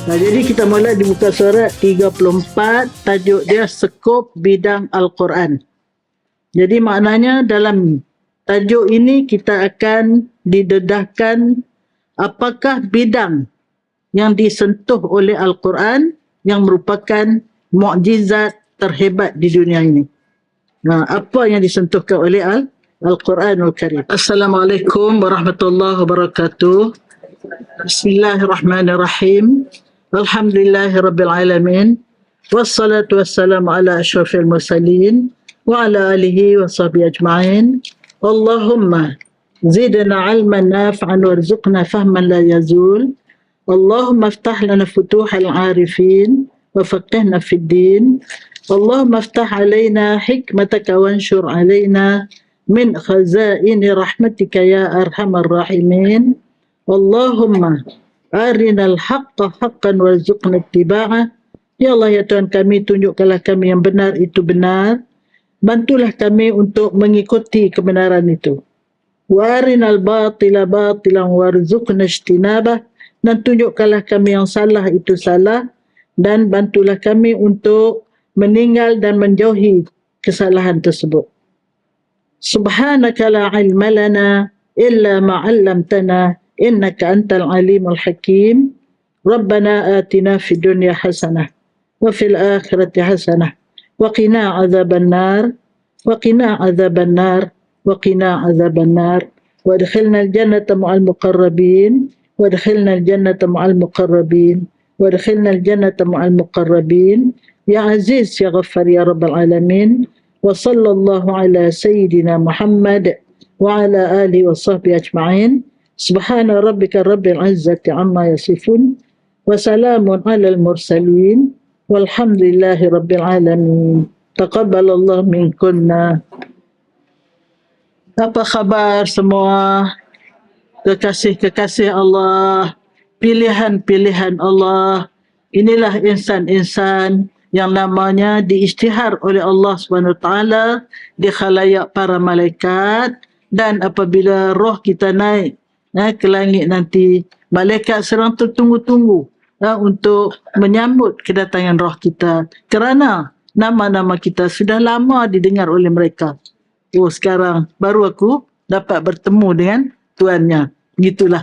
Nah, jadi kita mula di muka surat 34, tajuk dia skop bidang Al-Quran. Jadi maknanya dalam tajuk ini kita akan didedahkan apakah bidang yang disentuh oleh Al-Quran yang merupakan mukjizat terhebat di dunia ini. Nah, apa yang disentuhkan oleh Al-Quranul Karim. Assalamualaikum warahmatullahi wabarakatuh. Bismillahirrahmanirrahim. Alhamdulillahirabbil alamin. Wassalatu wassalamu ala asyrafil mursalin wa ala alihi wa sahbihi ajma'in. Allahumma zidna 'ilman nafi'an warzuqna fahman la yazul. Allahumma iftah lana futuhal 'arifin wa faqihna fid din. Allahumma iftah 'alaina hikmataka wanshur 'alaina min khazaini rahmatika ya arhamar rahimin. Allahumma arinal haqqa haqqan warzuqna ittiba'ah. Ya Allah, ya Tuhan kami, tunjukkanlah kami yang benar itu benar. Bantulah kami untuk mengikuti kebenaran itu. Wa arinal batila batilan warzuqna ijtinabah. Dan tunjukkanlah kami yang salah itu salah. Dan bantulah kami untuk meninggal dan menjauhi kesalahan tersebut. Subhanaka la ilma lana illa ma 'allamtana. إنك أنت العليم الحكيم. ربنا آتنا في الدنيا حسنة وفي الآخرة حسنة وقنا عذاب النار وقنا عذاب النار وقنا عذاب النار وادخلنا الجنة مع المقربين وادخلنا الجنة مع المقربين وادخلنا الجنة مع المقربين يا عزيز يا غفار يا رب العالمين. وصلى الله على سيدنا محمد وعلى آله وصحبه أجمعين. Subhana rabbika rabbil izzati amma yasifun wa salamun alal mursalin walhamdulillahi rabbil alamin. Taqabbalallahu minkunna. Apa khabar semua kekasih-kekasih Allah, pilihan-pilihan Allah? Inilah insan-insan yang namanya diisytihar oleh Allah SWT di khalayak para malaikat. Dan apabila roh kita naik ke langit nanti, malaikat sedang tertunggu-tunggu untuk menyambut kedatangan roh kita, kerana nama-nama kita sudah lama didengar oleh mereka. Oh, sekarang baru aku dapat bertemu dengan tuannya. Gitulah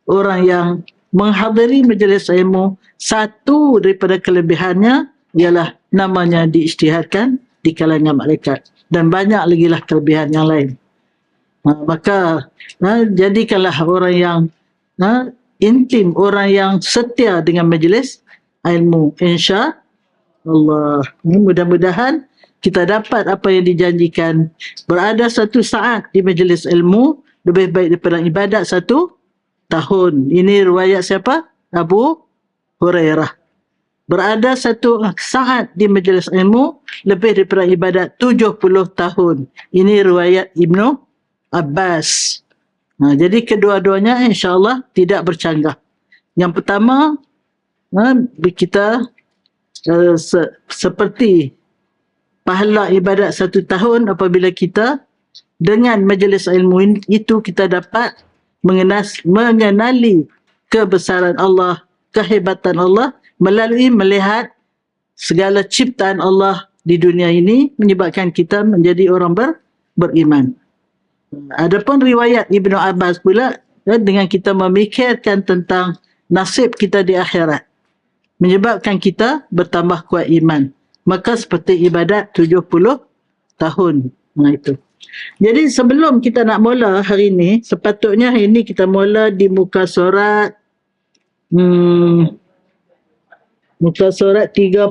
orang yang menghadiri majlis ilmu, satu daripada kelebihannya ialah namanya diisytiharkan di kalangan malaikat, dan banyak lagi lah kelebihan yang lain. Maka jadikanlah orang yang intim, orang yang setia dengan majlis ilmu, insya-Allah. Mudah-mudahan kita dapat apa yang dijanjikan, berada satu saat di majlis ilmu lebih baik daripada ibadat 1 tahun. Ini riwayat siapa? Abu Hurairah. Berada 1 saat di majlis ilmu lebih daripada ibadat 70 tahun. Ini riwayat Ibnu Abbas. Jadi kedua-duanya insya-Allah tidak bercanggah. Yang pertama, kita seperti pahala ibadat 1 tahun apabila kita dengan majlis ilmu itu kita dapat mengenali kebesaran Allah, kehebatan Allah melalui melihat segala ciptaan Allah di dunia ini, menyebabkan kita menjadi orang beriman. Adapun riwayat Ibnu Abbas pula, dengan kita memikirkan tentang nasib kita di akhirat, menyebabkan kita bertambah kuat iman. Maka seperti ibadat 70 tahun. Itu. Jadi sebelum kita nak mula hari ini, sepatutnya hari ini kita mula di muka surat muka surat 30.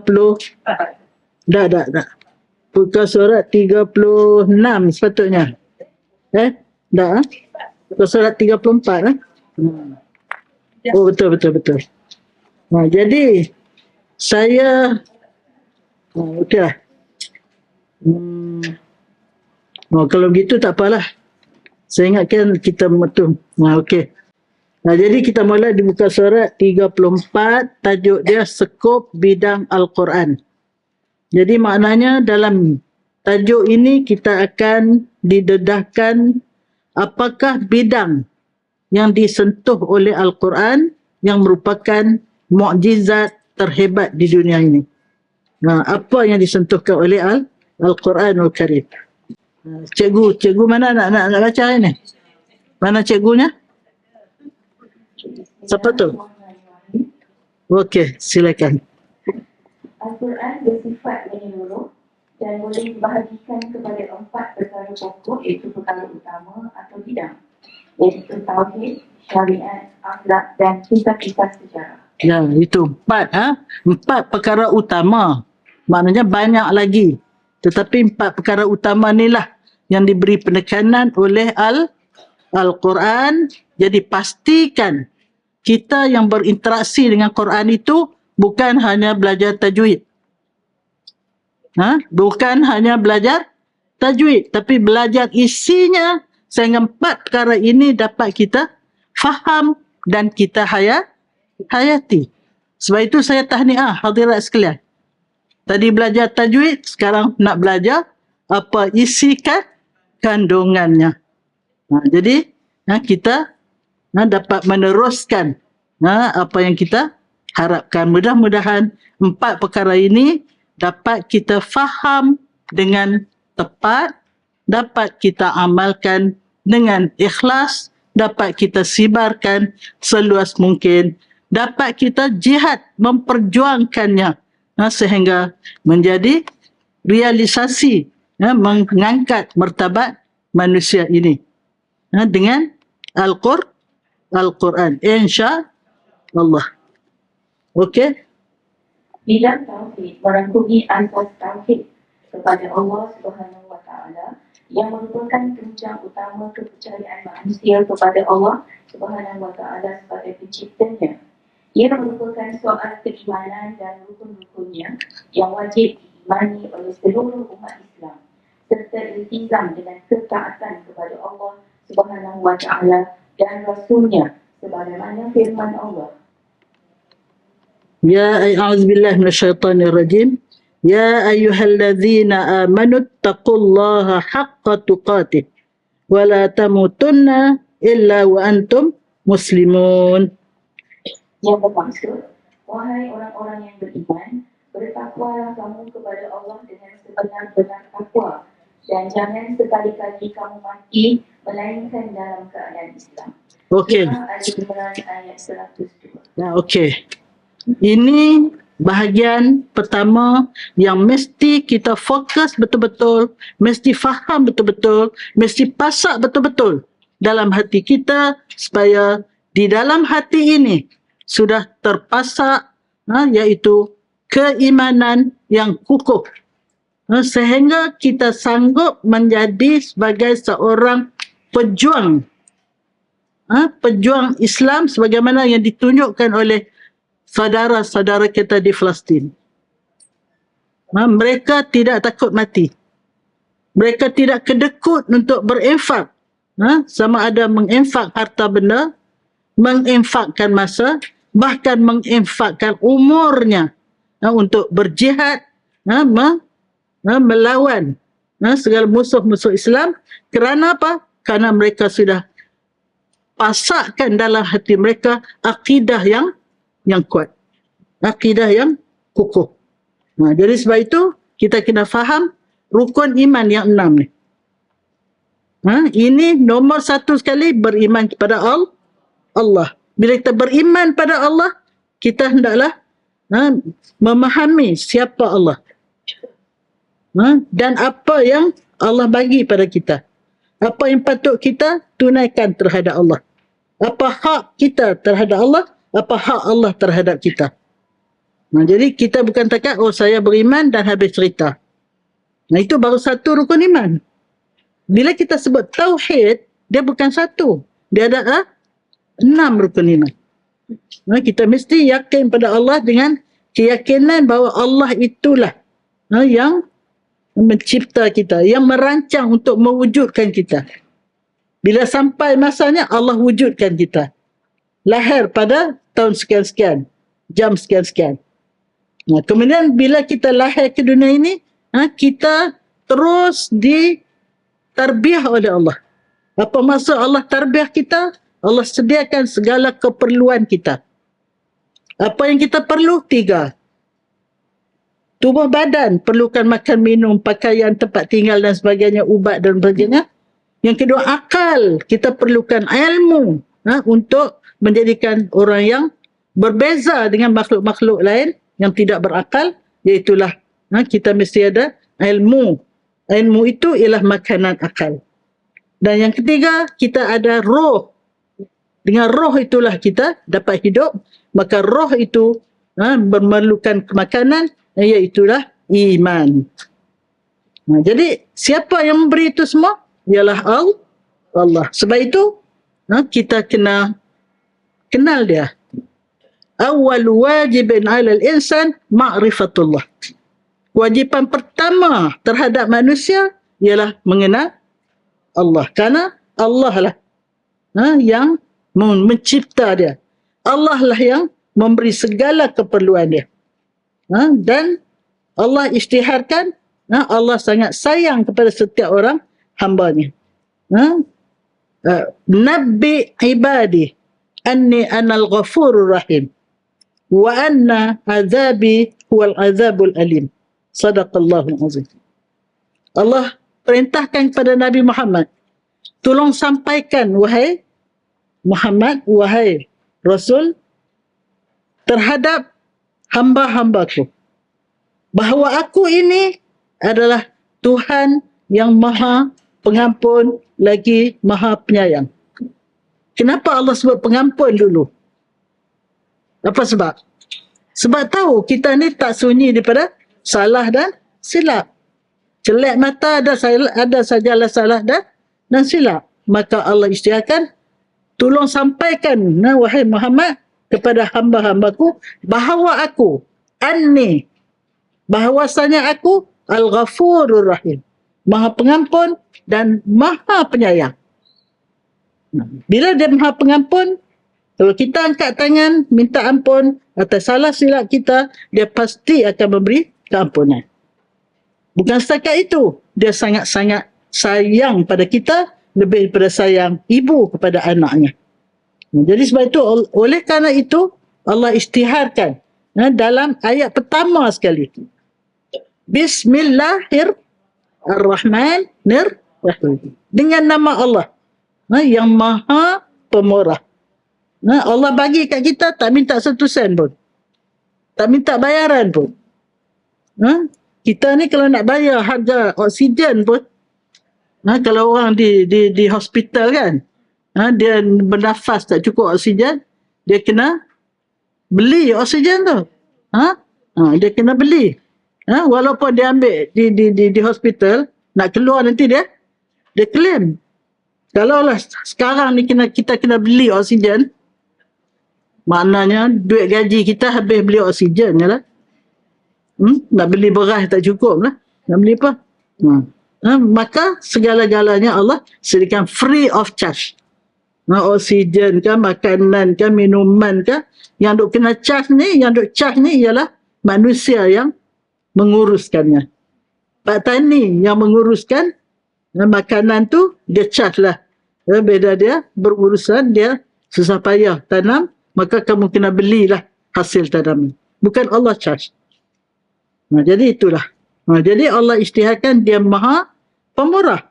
Dah. Muka surat 36 sepatutnya. Dah. Muka surat 34 Oh, betul. Jadi saya okeylah. Kalau begitu tak apalah. Saya ingatkan kita betul. Okey. Jadi kita mula di muka surat 34, tajuk dia skop bidang Al-Quran. Jadi maknanya dalam tajuk ini kita akan didedahkan apakah bidang yang disentuh oleh Al-Quran yang merupakan mukjizat terhebat di dunia ini. Apa yang disentuhkan oleh Al-Quranul Karim. Cikgu mana nak baca ini? Mana cikgunya? Siapa tu? Okey, silakan. Al-Quran bersifat menyeluruh dan boleh dibahagikan kepada 4 perkara pokok, iaitu perkara utama atau bidang, iaitu tauhid, syariat, akhlak dan kisah-kisah sejarah. Ya, itu 4. 4 perkara utama. Maknanya banyak lagi. Tetapi 4 perkara utama inilah yang diberi penekanan oleh Al-Quran. Jadi pastikan kita yang berinteraksi dengan Quran itu bukan hanya belajar tajwid. Bukan hanya belajar tajwid, tapi belajar isinya sehingga 4 perkara ini dapat kita faham dan kita hayati. Sebab itu saya tahniah hadirat sekalian. Tadi belajar tajwid, sekarang nak belajar apa isi kandungannya. Jadi kita dapat meneruskan apa yang kita harapkan. Mudah-mudahan 4 perkara ini dapat kita faham dengan tepat, dapat kita amalkan dengan ikhlas, dapat kita sibarkan seluas mungkin, dapat kita jihad memperjuangkannya sehingga menjadi realisasi, mengangkat martabat manusia ini dengan Al-Quran, insya-Allah. Okey. Bidang tauhid merangkumi asas tauhid kepada Allah Subhanahu Wa Taala yang merupakan tunjang utama kepercayaan manusia kepada Allah Subhanahu Wa Taala sebagai penciptanya. Ia merupakan soal keimanan dan rukun-rukunnya yang wajib diimani oleh seluruh umat Islam serta iltizam dengan ketaatan kepada Allah Subhanahu Wa Taala dan Rasulnya sebagaimana firman Allah. Ya a'udzubillahi minasyaitonir rajim. Ya ayyuhalladzina amanu taqullaha haqqa tuqatih wa la tamutunna illa wa antum muslimun. Yang bermaksud, wahai orang-orang yang beriman, bertakwalah kamu kepada Allah dengan sebenar-benar takwa dan jangan sekali-kali kamu mati melainkan dalam keadaan Islam. Okey. Al-Imran ayat 102. Okey. Ini bahagian pertama yang mesti kita fokus betul-betul, mesti faham betul-betul, mesti pasak betul-betul dalam hati kita supaya di dalam hati ini sudah terpasak iaitu keimanan yang kukuh sehingga kita sanggup menjadi sebagai seorang pejuang pejuang Islam sebagaimana yang ditunjukkan oleh saudara-saudara kita di Palestin. Mereka tidak takut mati. Mereka tidak kedekut untuk berinfak. Sama ada menginfak harta benda, menginfakkan masa, bahkan menginfakkan umurnya untuk berjihad, melawan segala musuh-musuh Islam. Kerana apa? Kerana mereka sudah pasakkan dalam hati mereka akidah yang kuat, akidah yang kukuh. Jadi sebab itu kita kena faham rukun iman yang 6 ni. Ini nombor 1 sekali, beriman kepada Allah. Bila kita beriman pada Allah, kita hendaklah memahami siapa Allah dan apa yang Allah bagi pada kita, apa yang patut kita tunaikan terhadap Allah, apa hak kita terhadap Allah, apa hak Allah terhadap kita. Jadi kita bukan takat, saya beriman dan habis cerita. Itu baru 1 rukun iman. Bila kita sebut tauhid, dia bukan 1. Dia ada 6 rukun iman. Kita mesti yakin pada Allah dengan keyakinan bahawa Allah itulah yang mencipta kita, yang merancang untuk mewujudkan kita. Bila sampai masanya, Allah wujudkan kita. Lahir pada tahun sekian-sekian, jam sekian-sekian. Kemudian bila kita lahir ke dunia ini, kita terus ditarbiah oleh Allah. Apa maksud Allah tarbiah kita? Allah sediakan segala keperluan kita. Apa yang kita perlu? 3. Tubuh badan perlukan makan, minum, pakaian, tempat tinggal dan sebagainya, ubat dan sebagainya. Yang kedua, akal. Kita perlukan ilmu untuk menjadikan orang yang berbeza dengan makhluk-makhluk lain yang tidak berakal, iaitulah kita mesti ada ilmu. Ilmu itu ialah makanan akal. Dan yang ketiga, kita ada roh. Dengan roh itulah kita dapat hidup. Maka roh itu memerlukan makanan, iaitulah iman. Jadi siapa yang memberi itu semua? Ialah Allah. Sebab itu kita kena kenal dia. Awal wajibin 'alal insan ma'rifatullah. Kewajipan pertama terhadap manusia ialah mengenal Allah. Kerana Allah lah yang mencipta dia. Allah lah yang memberi segala keperluan dia. Dan Allah isytiharkan, Allah sangat sayang kepada setiap orang hambanya. Nabbi ibadi anni anal ghafurur rahim wa anna azabi huwal azabul alim. Sadaqallahul azim. Allah perintahkan kepada Nabi Muhammad, tolong sampaikan wahai Muhammad, wahai Rasul, terhadap hamba-hambaku, bahawa aku ini adalah Tuhan yang maha pengampun lagi maha penyayang. Kenapa Allah sebut pengampun dulu? Apa sebab? Sebab tahu kita ni tak sunyi daripada salah dan silap. Celak mata ada sajalah salah dan silap. Maka Allah isytiharkan, tolong sampaikan wahai Muhammad kepada hamba-hambaku bahawa aku bahawasanya aku Al-Ghafurur Rahim, maha pengampun dan maha penyayang. Bila dia maha pengampun, kalau kita angkat tangan minta ampun atas salah silap kita, dia pasti akan memberi keampunan. Bukan setakat itu, dia sangat-sangat sayang pada kita, lebih daripada sayang ibu kepada anaknya. Jadi sebab itu, oleh kerana itu, Allah isytiharkan dalam ayat pertama sekali. Bismillahirrahmanirrahim. Dengan nama Allah yang maha pemurah. Allah bagi kat kita, tak minta 1 sen pun. Tak minta bayaran pun. Kita ni kalau nak bayar harga oksigen pun, kalau orang di hospital kan, dia bernafas tak cukup oksigen, dia kena beli oksigen tu. Dia kena beli. Walaupun dia ambil di hospital, nak keluar nanti dia claim. Kalau lah sekarang ni kita kena beli oksigen, maknanya duit gaji kita habis beli oksigen je lah. Nak beli beras tak cukup lah. Nak beli apa? Maka segala-galanya Allah sediakan free of charge. Oksigen ke, makanan ke, minuman ke, yang duk kena charge ni, ialah manusia yang menguruskannya. Pak Tani yang menguruskan makanan tu, dia charge lah. Beda dia berurusan, dia susah payah tanam, maka kamu kena belilah hasil tanam. Bukan Allah charge. Jadi itulah. Jadi Allah isytiharkan dia maha pemurah.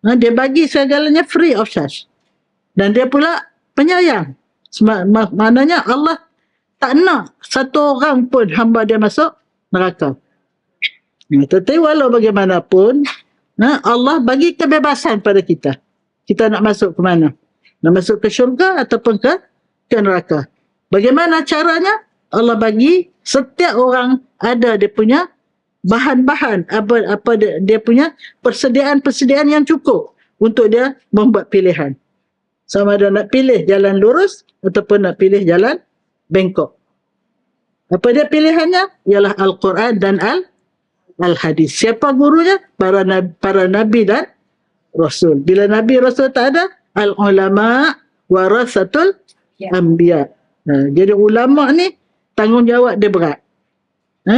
Dia bagi segalanya free of charge. Dan dia pula penyayang. Maknanya Allah tak nak satu orang pun hamba dia masuk neraka. Tetapi walau bagaimanapun, Allah bagi kebebasan pada kita. Kita nak masuk ke mana? Nak masuk ke syurga ataupun ke neraka. Bagaimana caranya? Allah bagi setiap orang ada dia punya bahan-bahan, apa dia punya persediaan yang cukup untuk dia membuat pilihan. Sama ada nak pilih jalan lurus ataupun nak pilih jalan bengkok. Apa dia pilihannya? Ialah Al-Quran dan Al-Hadis. Siapa gurunya? Para Nabi dan Rasul. Bila Nabi Rasul tak ada, Al-Ulama warasatul Anbiya. Jadi ulama ni tanggungjawab dia berat.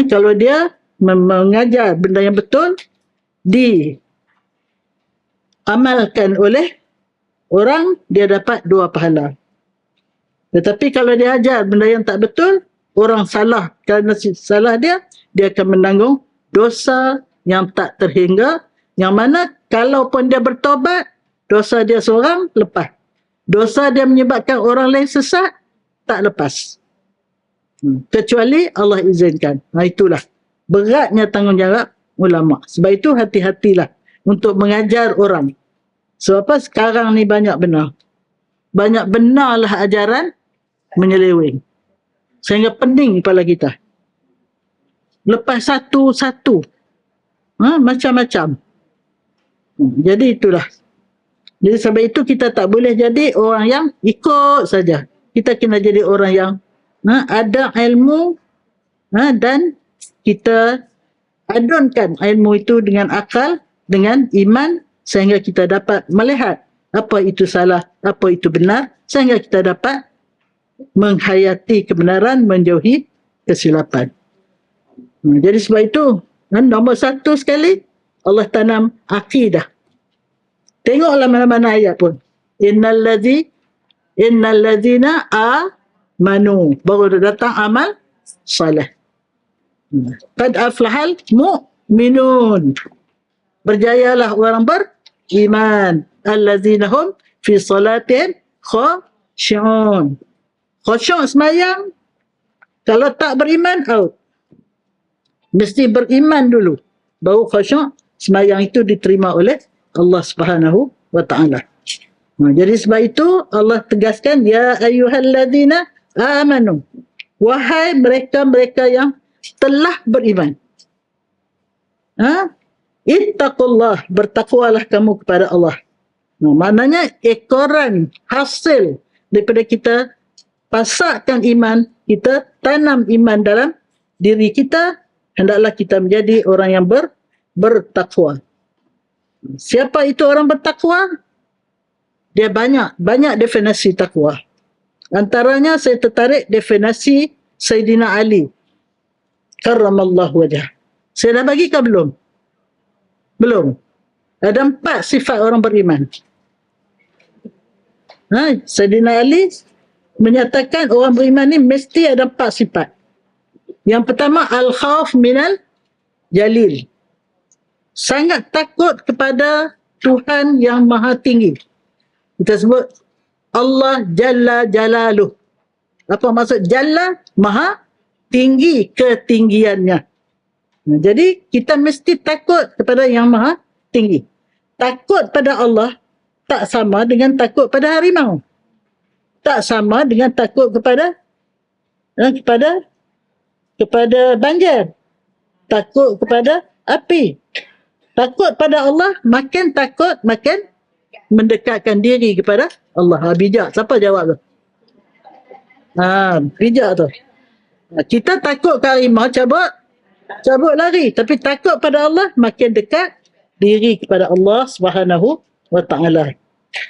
Kalau dia mengajar benda yang betul, diamalkan oleh orang, dia dapat 2 pahala. Tetapi kalau dia ajar benda yang tak betul, orang salah, kerana salah dia akan menanggung dosa yang tak terhingga, yang mana kalaupun dia bertobat, dosa dia seorang lepas. Dosa dia menyebabkan orang lain sesat, tak lepas. Kecuali Allah izinkan. Itulah beratnya tanggungjawab ulama. Sebab itu hati-hatilah untuk mengajar orang. Sebab apa sekarang ni banyak benar. Banyak benarlah ajaran menyeleweng. Sehingga pening kepala kita. Lepas satu-satu. Macam-macam. Jadi itulah. Jadi sebab itu kita tak boleh jadi orang yang ikut saja. Kita kena jadi orang yang ada ilmu dan kita adunkan ilmu itu dengan akal, dengan iman, sehingga kita dapat melihat apa itu salah, apa itu benar, sehingga kita dapat menghayati kebenaran, menjauhi kesilapan. Jadi sebab itu nombor satu sekali Allah tanam akidah. Tengoklah mana-mana ayat pun. Innal ladzina amanu. Baru datang amal salih. Qad aflahal mu'minun. Berjayalah orang beriman. Alladzina hum fi salatin khashi'un. Khasyu' semayang. Kalau tak beriman, out. Mesti beriman dulu. Baru khasyu' semayang itu diterima oleh Allah Subhanahu wa ta'ala. Jadi sebab itu Allah tegaskan, ya ayyuhalladzina amanu. Wahai mereka-mereka yang telah beriman. Ittaqullah, bertakwalah kamu kepada Allah. Maknanya ekoran hasil daripada kita pasakkan iman, kita tanam iman dalam diri kita, hendaklah kita menjadi orang yang bertakwa. Siapa itu orang bertakwa? Dia banyak definisi takwa. Antaranya saya tertarik definisi Sayyidina Ali karramallahu wajhah. Saya dah bagi ke belum? Belum. Ada 4 sifat orang beriman. Sayyidina Ali menyatakan orang beriman ni mesti ada 4 sifat. Yang pertama, al-khawf minal jalil. Sangat takut kepada Tuhan yang maha tinggi. Kita sebut Allah Jalla Jalaluh. Apa maksud Jalla? Maha tinggi ketinggiannya. Jadi kita mesti takut kepada yang maha tinggi. Takut pada Allah tak sama dengan takut pada harimau. Tak sama dengan takut kepada banjir. Takut kepada api. Takut pada Allah, makin takut, makin mendekatkan diri kepada Allah. Bijak. Siapa jawab tu? Bijak tu. Kita takut ke harimau, cabut lari. Tapi takut pada Allah, makin dekat diri kepada Allah Subhanahu wa ta'ala.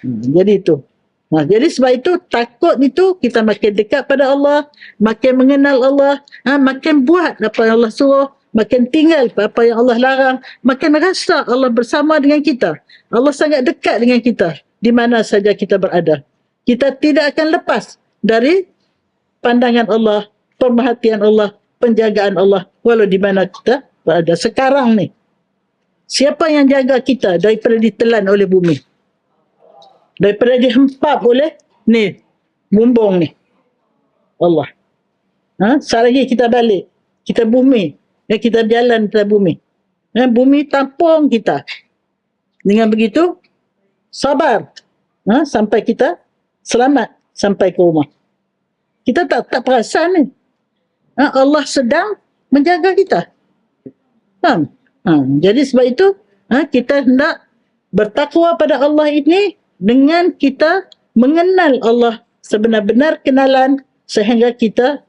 Jadi itu. Jadi sebab itu, takut itu kita makin dekat pada Allah, makin mengenal Allah, makin buat apa yang Allah suruh, makin tinggal apa yang Allah larang, makin rasa Allah bersama dengan kita. Allah sangat dekat dengan kita di mana saja kita berada. Kita tidak akan lepas dari pandangan Allah, pemerhatian Allah, penjagaan Allah walau di mana kita berada. Sekarang ni, siapa yang jaga kita daripada ditelan oleh bumi? Daripada dihempap oleh ni, bumbung ni. Allah. Selagi kita balik, kita bumi, kita berjalan ke bumi. Bumi tampung kita. Dengan begitu, sabar. Sampai kita selamat sampai ke rumah. Kita tak perasan ni. Allah sedang menjaga kita. Jadi sebab itu, kita hendak bertakwa pada Allah ini dengan kita mengenal Allah sebenar-benar kenalan, sehingga kita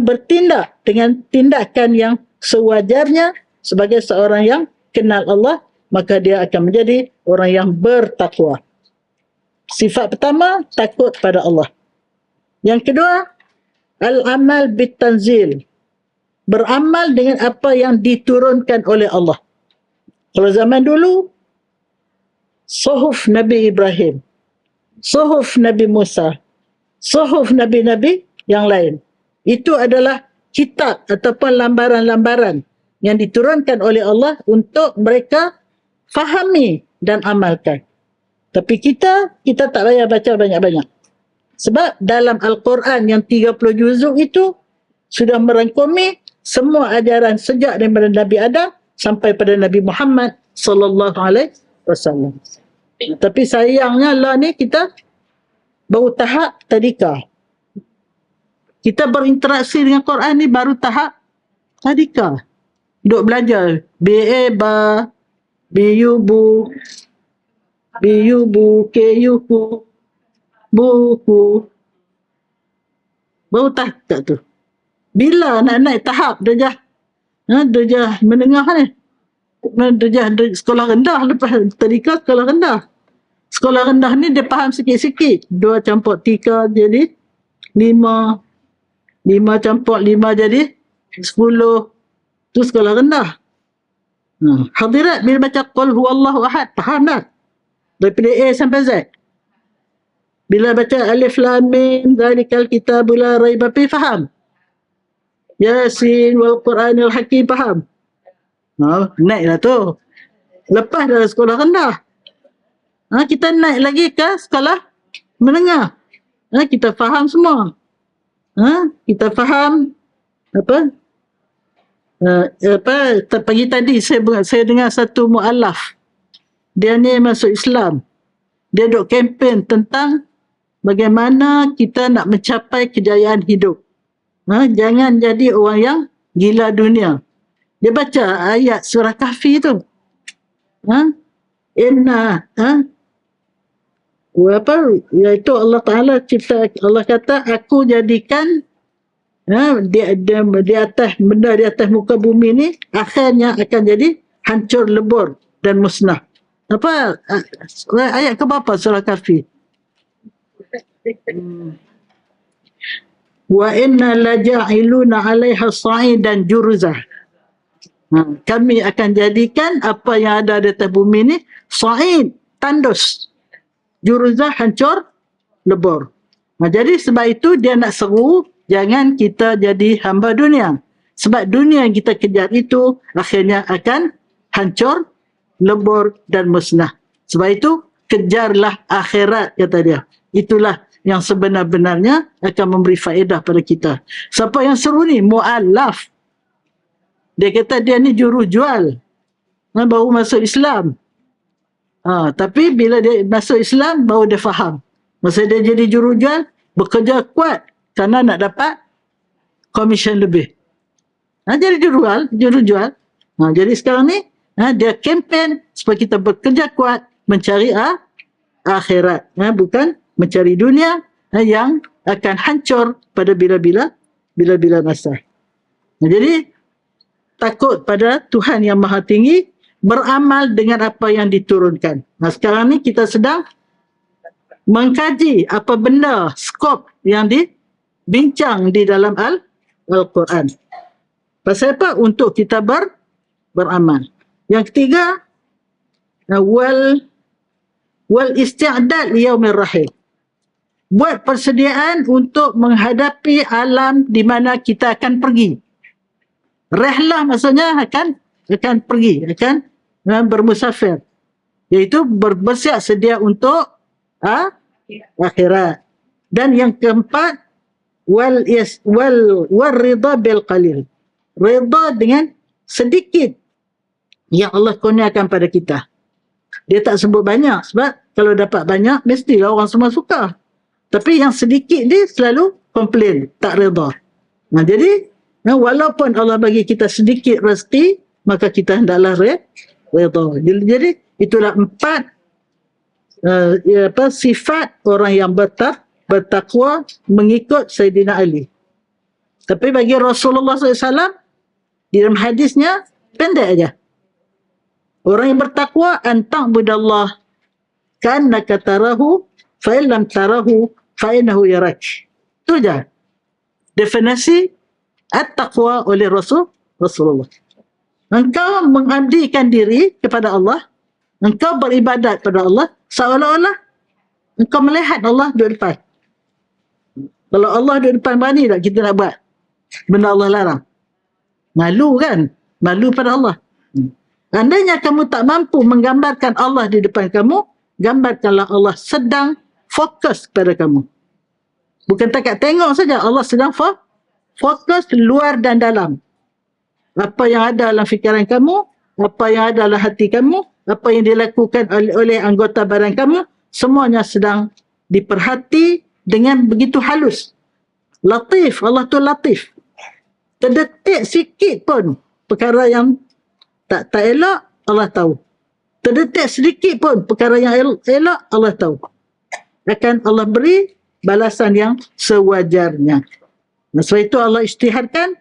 bertindak dengan tindakan yang sewajarnya sebagai seorang yang kenal Allah, maka dia akan menjadi orang yang bertakwa. Sifat pertama, takut pada Allah. Yang kedua, al-amal bitanzil. Beramal dengan apa yang diturunkan oleh Allah. Kalau zaman dulu, suhuf Nabi Ibrahim, suhuf Nabi Musa, suhuf Nabi-Nabi yang lain. Itu adalah kitab ataupun lambaran-lambaran yang diturunkan oleh Allah untuk mereka fahami dan amalkan. Tapi kita tak payah baca banyak-banyak. Sebab dalam Al-Quran yang 30 juzuk itu sudah merangkumi semua ajaran sejak daripada Nabi Adam sampai pada Nabi Muhammad sallallahu alaihi wasallam. Tapi sayangnya lah ni kita baru tahap tadika. Kita berinteraksi dengan Quran ni baru tahap tadika. Duk belajar BA ba, BU bu, BU bu, KU ku, buku. Baru tahap tu. Bila nak naik tahap darjah menengah ni? Darjah sekolah rendah, lepas tadika sekolah rendah. Sekolah rendah ni dia faham sikit-sikit. 2 campur 3 jadi 5. 5 campur 5 jadi 10. Tu sekolah rendah. Hadirat bila baca Qul huwallahu ahad, faham tak? Daripada A sampai Z. Bila baca Alif Lam Mim, zalikal kitabu la raiba fi, faham? Yasin wal Quranil Hakim, faham? Naiklah tu. Lepas dari sekolah rendah. Kita naik lagi ke sekolah menengah. Kita faham semua. Kita faham pagi tadi saya dengar satu mu'alaf. Dia ni masuk Islam. Dia duk kempen tentang bagaimana kita nak mencapai kejayaan hidup. Jangan jadi orang yang gila dunia. Dia baca ayat surah Kahfi tu. Iaitu Allah Ta'ala cipta, Allah kata, aku jadikan di atas benda di atas muka bumi ni akhirnya akan jadi hancur lebur dan musnah. Ayat ke berapa surah Kahfi? Wa inna laja'iluna 'alaiha sa'idan juruzah. Kami akan jadikan apa yang ada di atas bumi ni sa'id, tandus. Juruzah, hancur lebur. Jadi sebab itu dia nak seru jangan kita jadi hamba dunia. Sebab dunia yang kita kejar itu akhirnya akan hancur, lebur dan musnah. Sebab itu kejarlah akhirat, kata dia. Itulah yang sebenar-benarnya akan memberi faedah pada kita. Siapa yang seru ni? Mu'alaf. Dia kata dia ni juru jual. Baru masuk Islam. Tapi bila dia masuk Islam, baru dia faham. Masa dia jadi juru jual, bekerja kuat kerana nak dapat komisen lebih. Jadi juru jual. Jadi sekarang ni, dia kempen supaya kita bekerja kuat mencari akhirat. Bukan mencari dunia yang akan hancur pada bila-bila masa. Jadi, takut pada Tuhan yang Maha Tinggi, beramal dengan apa yang diturunkan. Sekarang ni kita sedang mengkaji apa benda, skop yang dibincang di dalam Al-Quran. Pasal apa? Untuk kita beramal. Yang ketiga, wal isti'dad li yaumir rahil. Buat persediaan untuk menghadapi alam di mana kita akan pergi. Rehlah maksudnya akan pergi, akan bermusafir. Iaitu bersiap sedia untuk akhirat. Dan yang keempat, wal rida bil qalil. Rida dengan sedikit yang Allah kurniakan pada kita. Dia tak sebut banyak sebab kalau dapat banyak mestilah orang semua suka. Tapi yang sedikit dia selalu komplain, tak rida. Jadi walaupun Allah bagi kita sedikit rezeki, maka kita hendaklah reda. Jadi itulah 4 sifat orang yang bertakwa mengikut Sayyidina Ali. Tapi bagi Rasulullah SAW, di dalam hadisnya pendek aja. Orang yang bertakwa, anta'budallah ka'annaka tarahu fa in lam tarahu fa innahu yarak. Itu aja definisi at-taqwa oleh Rasulullah. Engkau mengabdikan diri kepada Allah, engkau beribadat kepada Allah seolah-olah engkau melihat Allah di depan. Kalau Allah di depan, berani tak kita nak buat? benda Allah larang. Malu kan? Malu pada Allah. Andainya kamu tak mampu menggambarkan Allah di depan kamu, gambarkanlah Allah sedang fokus kepada kamu. Bukan takat tengok saja, Allah sedang fokus luar dan dalam. Apa yang ada dalam fikiran kamu, apa yang ada dalam hati kamu, apa yang dilakukan oleh anggota badan kamu, semuanya sedang diperhati dengan begitu halus. Latif, Allah tu latif. Terdetik sikit pun perkara yang tak elok, Allah tahu. Terdetik sedikit pun perkara yang elok, Allah tahu. Akan Allah beri balasan yang sewajarnya. Sebab itu Allah isytiharkan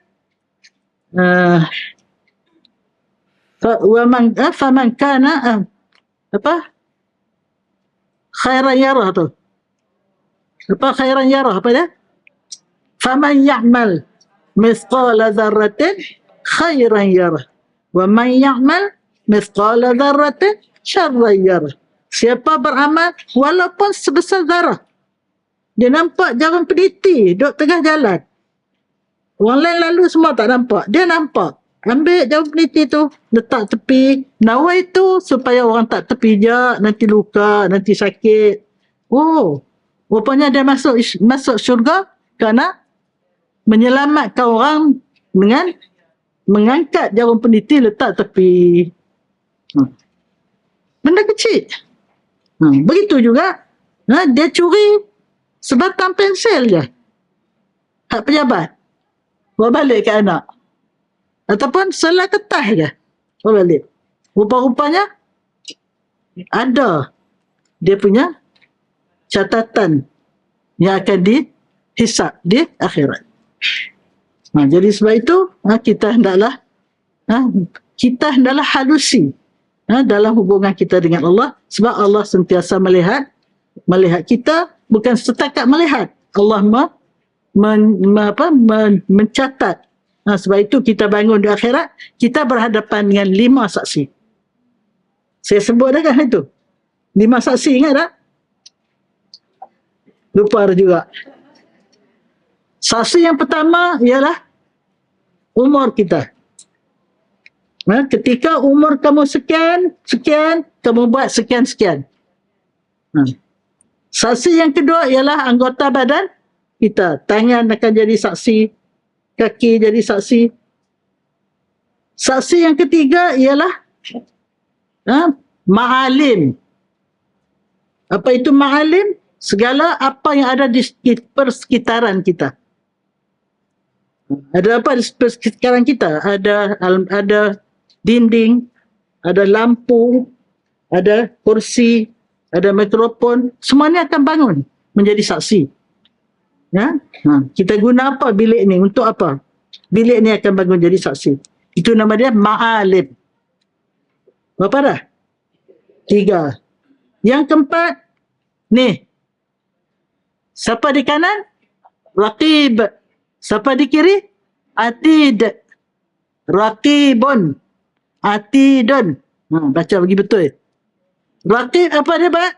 faman kana khairan yarah tu. Khairan yarah apa dia? Faman ya'mal mithqala dzarratin khairan yarah wa man ya'mal mithqala dzarratin syarran yarah. Siapa beramal walaupun sebesar zarah, dia nampak jarum peniti duduk tengah jalan, orang lain lalu semua tak nampak, dia nampak, ambil jarum peniti tu letak tepi, nawai tu supaya orang tak terpijak, nanti luka, nanti sakit. Rupanya dia masuk syurga kerana menyelamatkan orang dengan mengangkat jarum peniti letak tepi. Benda kecil. Begitu juga dia curi sebatang pensel je, hak pejabat, bawa balik ke anak, ataupun selai kertas je bawa balik. Rupa-rupanya ada dia punya catatan yang akan dihisap di akhirat. Jadi sebab itu kita hendaklah halusi dalam hubungan kita dengan Allah, sebab Allah sentiasa melihat kita, bukan setakat melihat, Allah mencatat. Sebab itu kita bangun di akhirat, kita berhadapan dengan 5 saksi. Saya sebut dah kan itu, 5 saksi, ingat tak? Lupa juga. Saksi yang pertama ialah umur kita. Ketika umur kamu sekian, kamu buat sekian. Saksi yang kedua ialah anggota badan kita. Tangan akan jadi saksi, kaki jadi saksi. Saksi yang ketiga ialah ma'alim. Apa itu ma'alim? Segala apa yang ada di persekitaran kita. Ada apa di persekitaran kita? Ada dinding, ada lampu, ada kursi, ada mikrofon, semuanya akan bangun menjadi saksi. Kita guna apa bilik ni? Untuk apa? Bilik ni akan bangun jadi saksi. Itu nama dia ma'alim. Berapa dah? 3. Yang keempat, ni. Siapa di kanan? Raqib. Siapa di kiri? Atid. Raqibun. Atidun. Baca bagi betul. Raqib apa dia buat?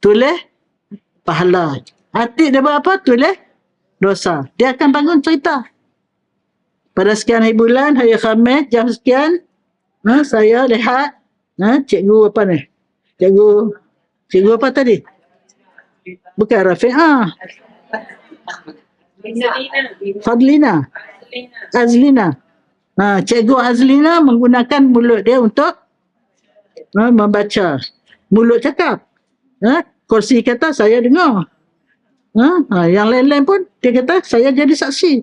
Tulis pahala. Atid dia buat apa? Tulis dosa. Dia akan bangun cerita. Pada sekian hari bulan, hari Khamis, jam sekian, saya lihat cikgu apa ni? Cikgu apa tadi? Bukan Rafi'ah. Fadlina. Azlina. Cikgu Azlina menggunakan mulut dia untuk membaca. Mulut cakap. Kursi kata saya dengar. Yang lain-lain pun dia kata saya jadi saksi.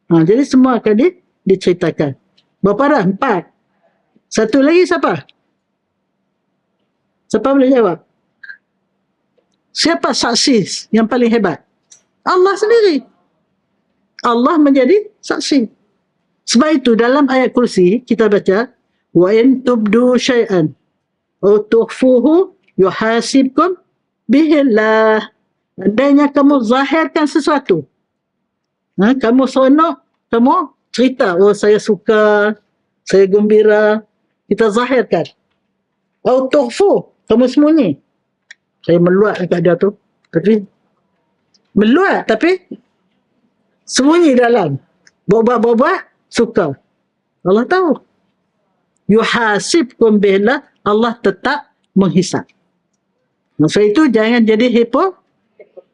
Jadi semua akan diceritakan. Berapa dah? 4. Satu lagi siapa? Siapa boleh jawab? Siapa saksi yang paling hebat? Allah sendiri. Allah menjadi saksi. Sebab itu dalam ayat kursi kita baca, wa in tubdu syai'an aw tukhfuhu yuhasibkum bihillah. Andainya kamu zahirkan sesuatu, kamu seronok, kamu cerita, saya suka, saya gembira, kita zahirkan. Aw tukhfu, kamu sembunyi. Saya meluat dekat dia tu, tapi meluat tapi sembunyi dalam. Buat-buat suka. Allah tahu. Yuhasibkum billah, Allah tetap menghisap. Maksud itu jangan jadi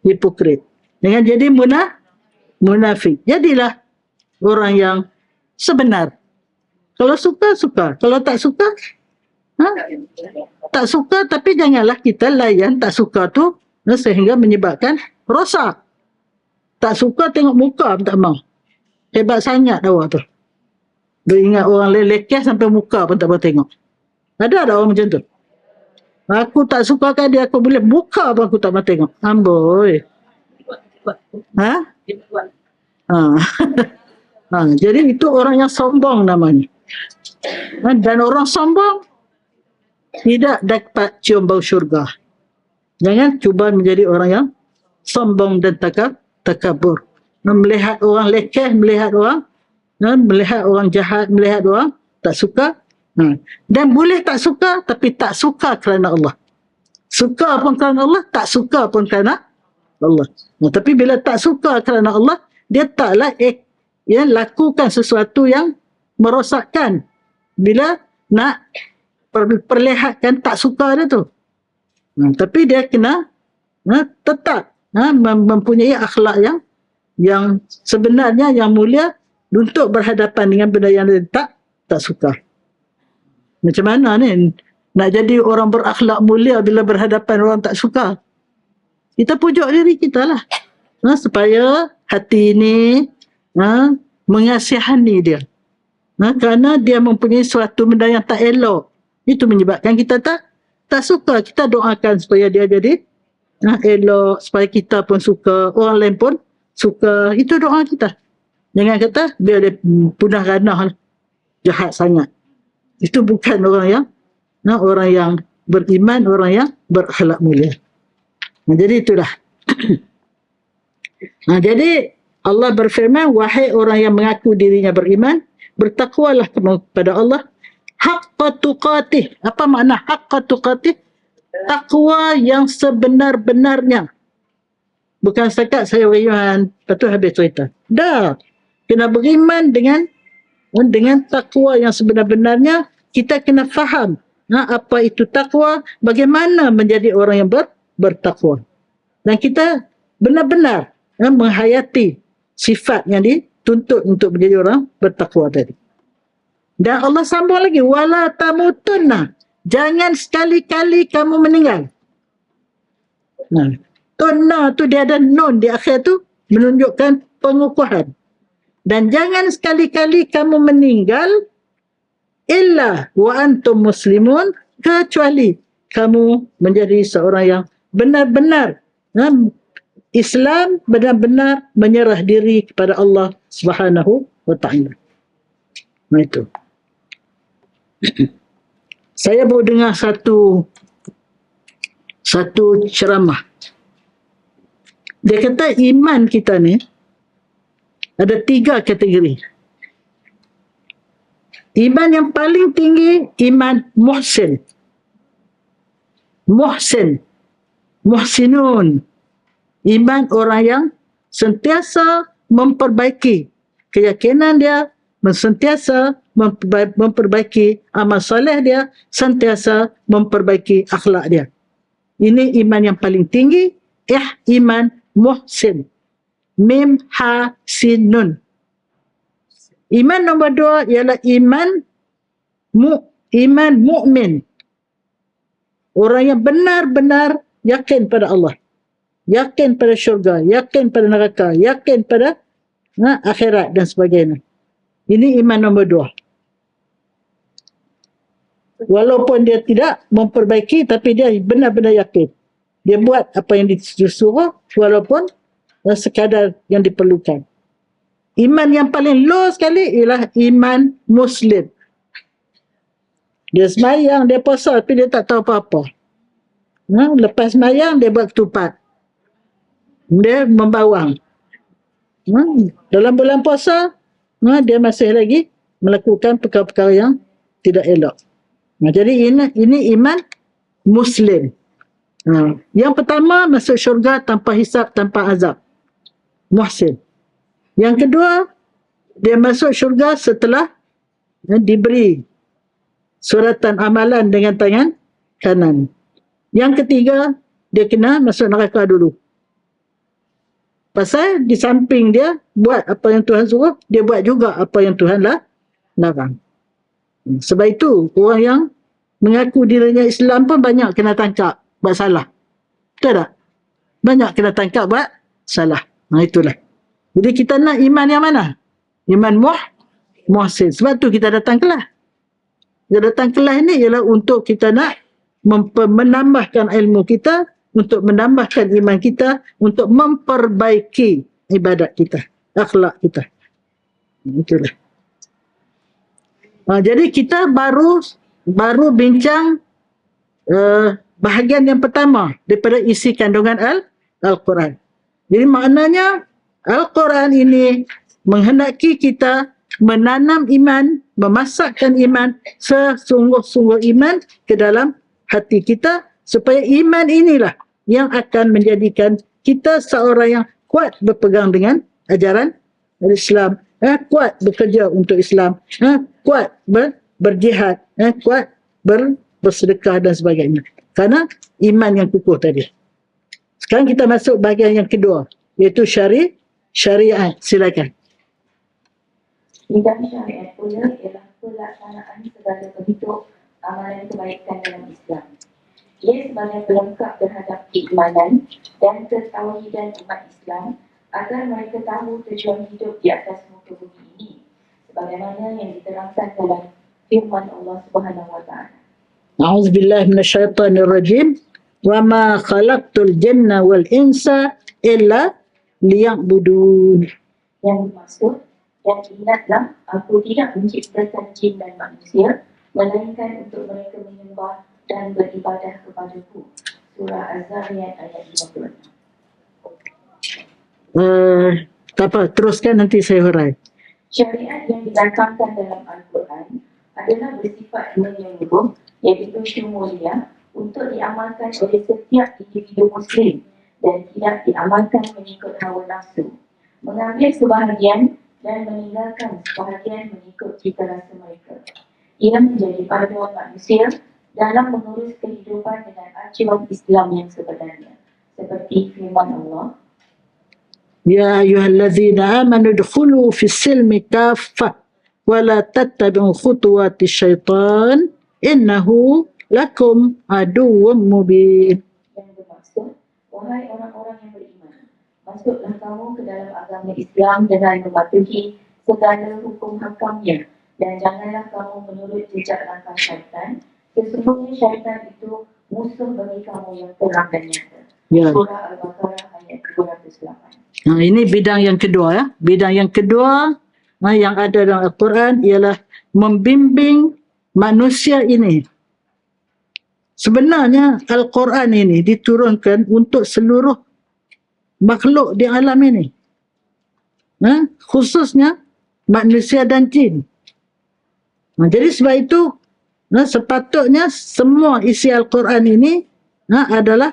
hipokrit. Jangan jadi munafik. Jadilah orang yang sebenar. Kalau suka, suka. Kalau tak suka, tak suka, tapi janganlah kita layan tak suka tu sehingga menyebabkan rosak. Tak suka tengok muka pun tak mau. Hebat sangat awak tu. Dia ingat orang lelekeh sampai muka pun tak mau tengok. Ada orang macam tu? Aku tak suka kan dia, aku boleh muka pun aku tak mau tengok. Amboi. Ha? Jadi itu orang yang sombong namanya. Dan orang sombong tidak dapat cium bau syurga. Jangan cuba menjadi orang yang sombong dan takabur. Melihat orang lekeh, melihat orang jahat, melihat orang tak suka. Dan boleh tak suka, tapi tak suka kerana Allah. Suka pun kerana Allah, tak suka pun kerana Allah. Tapi bila tak suka kerana Allah, dia taklah lakukan sesuatu yang merosakkan. Bila nak perlihatkan tak suka dia tu. Tapi dia kena tetap mempunyai akhlak yang sebenarnya yang mulia untuk berhadapan dengan benda yang dia tak suka. Macam mana ni nak jadi orang berakhlak mulia bila berhadapan orang tak suka? Kita pujuk diri kita lah. Supaya hati ini mengasihani dia. Kerana dia mempunyai suatu benda yang tak elok. Itu menyebabkan kita tak suka. Kita doakan supaya dia jadi elok, supaya kita pun suka, orang lain pun suka. Itu doa kita. Jangan kata biar dia punah ranah, jahat sangat. Itu bukan orang yang beriman, orang yang berakhlak mulia. Jadi itulah. Jadi Allah berfirman, wahai orang yang mengaku dirinya beriman, bertakwalah kepada Allah haqqa tuqatih. Apa makna haqqa tuqatih? Takwa yang sebenar-benarnya. Bukan setakat saya beriman, lepas tu habis cerita. Dah. Kena beriman dengan takwa yang sebenar-benarnya. Kita kena faham apa itu takwa, bagaimana menjadi orang yang bertakwa. Dan kita benar-benar menghayati sifat yang dituntut untuk menjadi orang bertakwa tadi. Dan Allah sambung lagi, wala tamutunna, jangan sekali-kali kamu meninggal. Tunna tu dia ada nun di akhir tu menunjukkan pengukuhan. Dan jangan sekali-kali kamu meninggal illa wa antum muslimun, kecuali kamu menjadi seorang yang benar-benar Islam, benar-benar menyerah diri kepada Allah Subhanahu wa ta'ala. Itu. Saya baru dengar satu ceramah. Dia kata iman kita ni ada 3 kategori. Iman yang paling tinggi, iman muhsin. Muhsinun. Iman orang yang sentiasa memperbaiki keyakinan dia, sentiasa memperbaiki amal soleh dia, sentiasa memperbaiki akhlak dia. Ini iman yang paling tinggi, iman muhsin. Mim ha sin nun. Iman nombor 2 ialah iman mukmin. Orang yang benar-benar yakin pada Allah, yakin pada syurga, yakin pada neraka, yakin pada akhirat dan sebagainya. Ini iman nombor 2. Walaupun dia tidak memperbaiki, tapi dia benar-benar yakin. Dia buat apa yang disuruh walaupun sekadar yang diperlukan. Iman yang paling low sekali ialah iman muslim. Dia semayang, dia puasa, tapi dia tak tahu apa-apa. Lepas semayang, dia buat ketupat. Dia membawang. Dalam bulan puasa, dia masih lagi melakukan perkara-perkara yang tidak elok. Jadi ini iman muslim. Yang pertama, masuk syurga tanpa hisab, tanpa azab. Muhsin. Yang kedua, dia masuk syurga setelah diberi suratan amalan dengan tangan kanan. Yang ketiga, dia kena masuk neraka dulu. Pasal di samping dia buat apa yang Tuhan suruh, dia buat juga apa yang Tuhan larang. Sebab itu, orang yang mengaku dirinya Islam pun banyak kena tangkap buat salah. Betul tak? Banyak kena tangkap buat salah. Itulah. Jadi kita nak iman yang mana? Iman muhsin. Sebab tu kita datang kelas. Kita datang kelas ni ialah untuk kita nak menambahkan ilmu kita, untuk menambahkan iman kita, untuk memperbaiki ibadat kita, akhlak kita. Itulah. Jadi kita baru bincang bahagian yang pertama daripada isi kandungan Al-Quran. Jadi maknanya Al-Quran ini menghendaki kita menanam iman, memasakkan iman, sesungguh-sungguh iman ke dalam hati kita, supaya iman inilah yang akan menjadikan kita seorang yang kuat berpegang dengan ajaran Islam, kuat bekerja untuk Islam, kuat berjihad, kuat bersedekah dan sebagainya. Karena iman yang kukuh tadi. Sekarang kita masuk bahagian yang kedua, iaitu syariat. Silakan. Bidang syariat pula ialah pelaksanaan segala bentuk amalan kebaikan dalam Islam. Ia sebagai pelengkap terhadap keimanan dan ketauhidan umat Islam agar mereka tahu tujuan hidup di atas muka bumi ini, sebagaimana yang diterangkan dalam firman Allah Subhanahu wa taala. A'udzubillahi minasyaitonirrajim. Wa ma khalaqtul janna wal insa illa liya'budun. Yang dimaksud, dan ingatlah aku tidak menciptakan jin dan manusia melainkan untuk mereka menyembah dan beribadah kepadaku. Surah Az-Zariyat ayat 56. Tak apa, teruskan nanti saya hurai. Syariat yang didatangkan dalam Al-Quran adalah bersifat menyeluruh, iaitu syumulia, untuk diamalkan oleh setiap individu Muslim dan tidak diamalkan mengikut hawa nafsu, mengambil sebahagian dan meninggalkan sebahagian mengikut cita rasa mereka. Ia menjadi panduan manusia dalam mengurus kehidupan dengan acuan Islam yang sebenarnya, seperti firman Allah, Ya ayyuhallazina amanu dukhulu fis silmi kaffah wa la tattabi'u khutuwati syaitan innahu lakum aduwwum mubin. Yang bermaksud, wahai orang-orang yang beriman, masuklah kamu ke dalam agama Islam dengan mematuhi segala hukum hakamnya, dan janganlah kamu menurut jejak langkah syaitan. Sesungguhnya syaitan itu musuh bagi kamu yang terang dan nyata. Ya. Surah Al-Baqarah ayat 208. Ini bidang yang kedua ya. Bidang yang kedua yang ada dalam Al-Quran ialah membimbing manusia ini. Sebenarnya Al-Quran ini diturunkan untuk seluruh makhluk di alam ini. Khususnya manusia dan jin. Jadi sebab itu sepatutnya semua isi Al-Quran ini adalah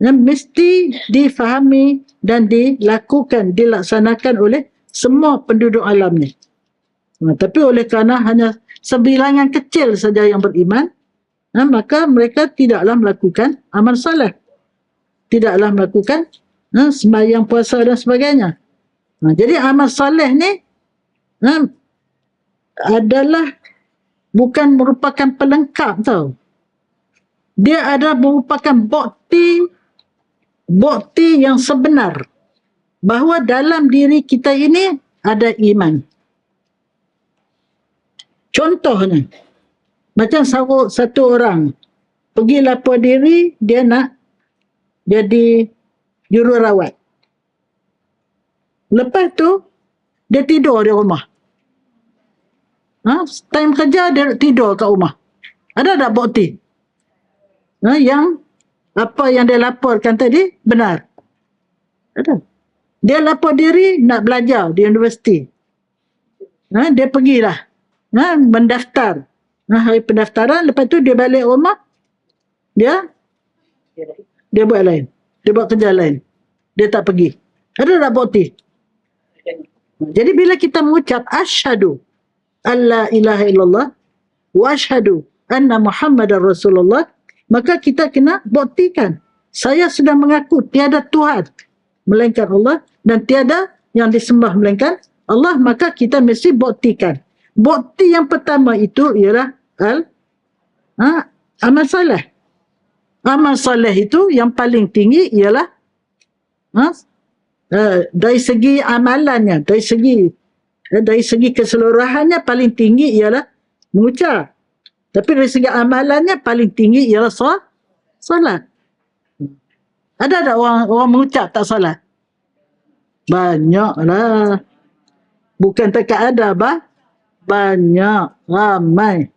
mesti difahami dan dilaksanakan oleh semua penduduk alam ni. Tapi oleh kerana hanya sebilangan kecil saja yang beriman, maka mereka tidaklah melakukan amal saleh, tidaklah melakukan sembahyang, puasa dan sebagainya. Jadi amal saleh ni adalah bukan merupakan pelengkap tau. Dia adalah merupakan bukti yang sebenar bahawa dalam diri kita ini ada iman. Contohnya, macam satu orang pergi lapor diri, dia nak jadi jururawat. Lepas tu, dia tidur di rumah. Time kerja, dia tidur kat rumah. Ada tak bukti? Yang apa yang dia laporkan tadi benar? Ada. Dia lapor diri nak belajar di universiti. Dia pergilah. Mendaftar. Hari pendaftaran, lepas tu dia balik rumah. Dia buat lain. Dia buat kerja lain. Dia tak pergi. Ada tak bukti? Jadi bila kita mengucap asyhadu alla ilaha illallah wa asyhadu anna Muhammadar Rasulullah, maka kita kena buktikan saya sudah mengaku tiada Tuhan melainkan Allah dan tiada yang disembah melainkan Allah, maka kita mesti buktikan. Bukti yang pertama itu ialah amal soleh. Amal soleh itu yang paling tinggi ialah dari segi amalannya, dari segi keseluruhannya paling tinggi ialah mengucap. Tapi dari segi amalannya paling tinggi ialah solat. Ada tak orang mengucap tak solat? Banyaklah. Bukan takat ada, banyak, ramai.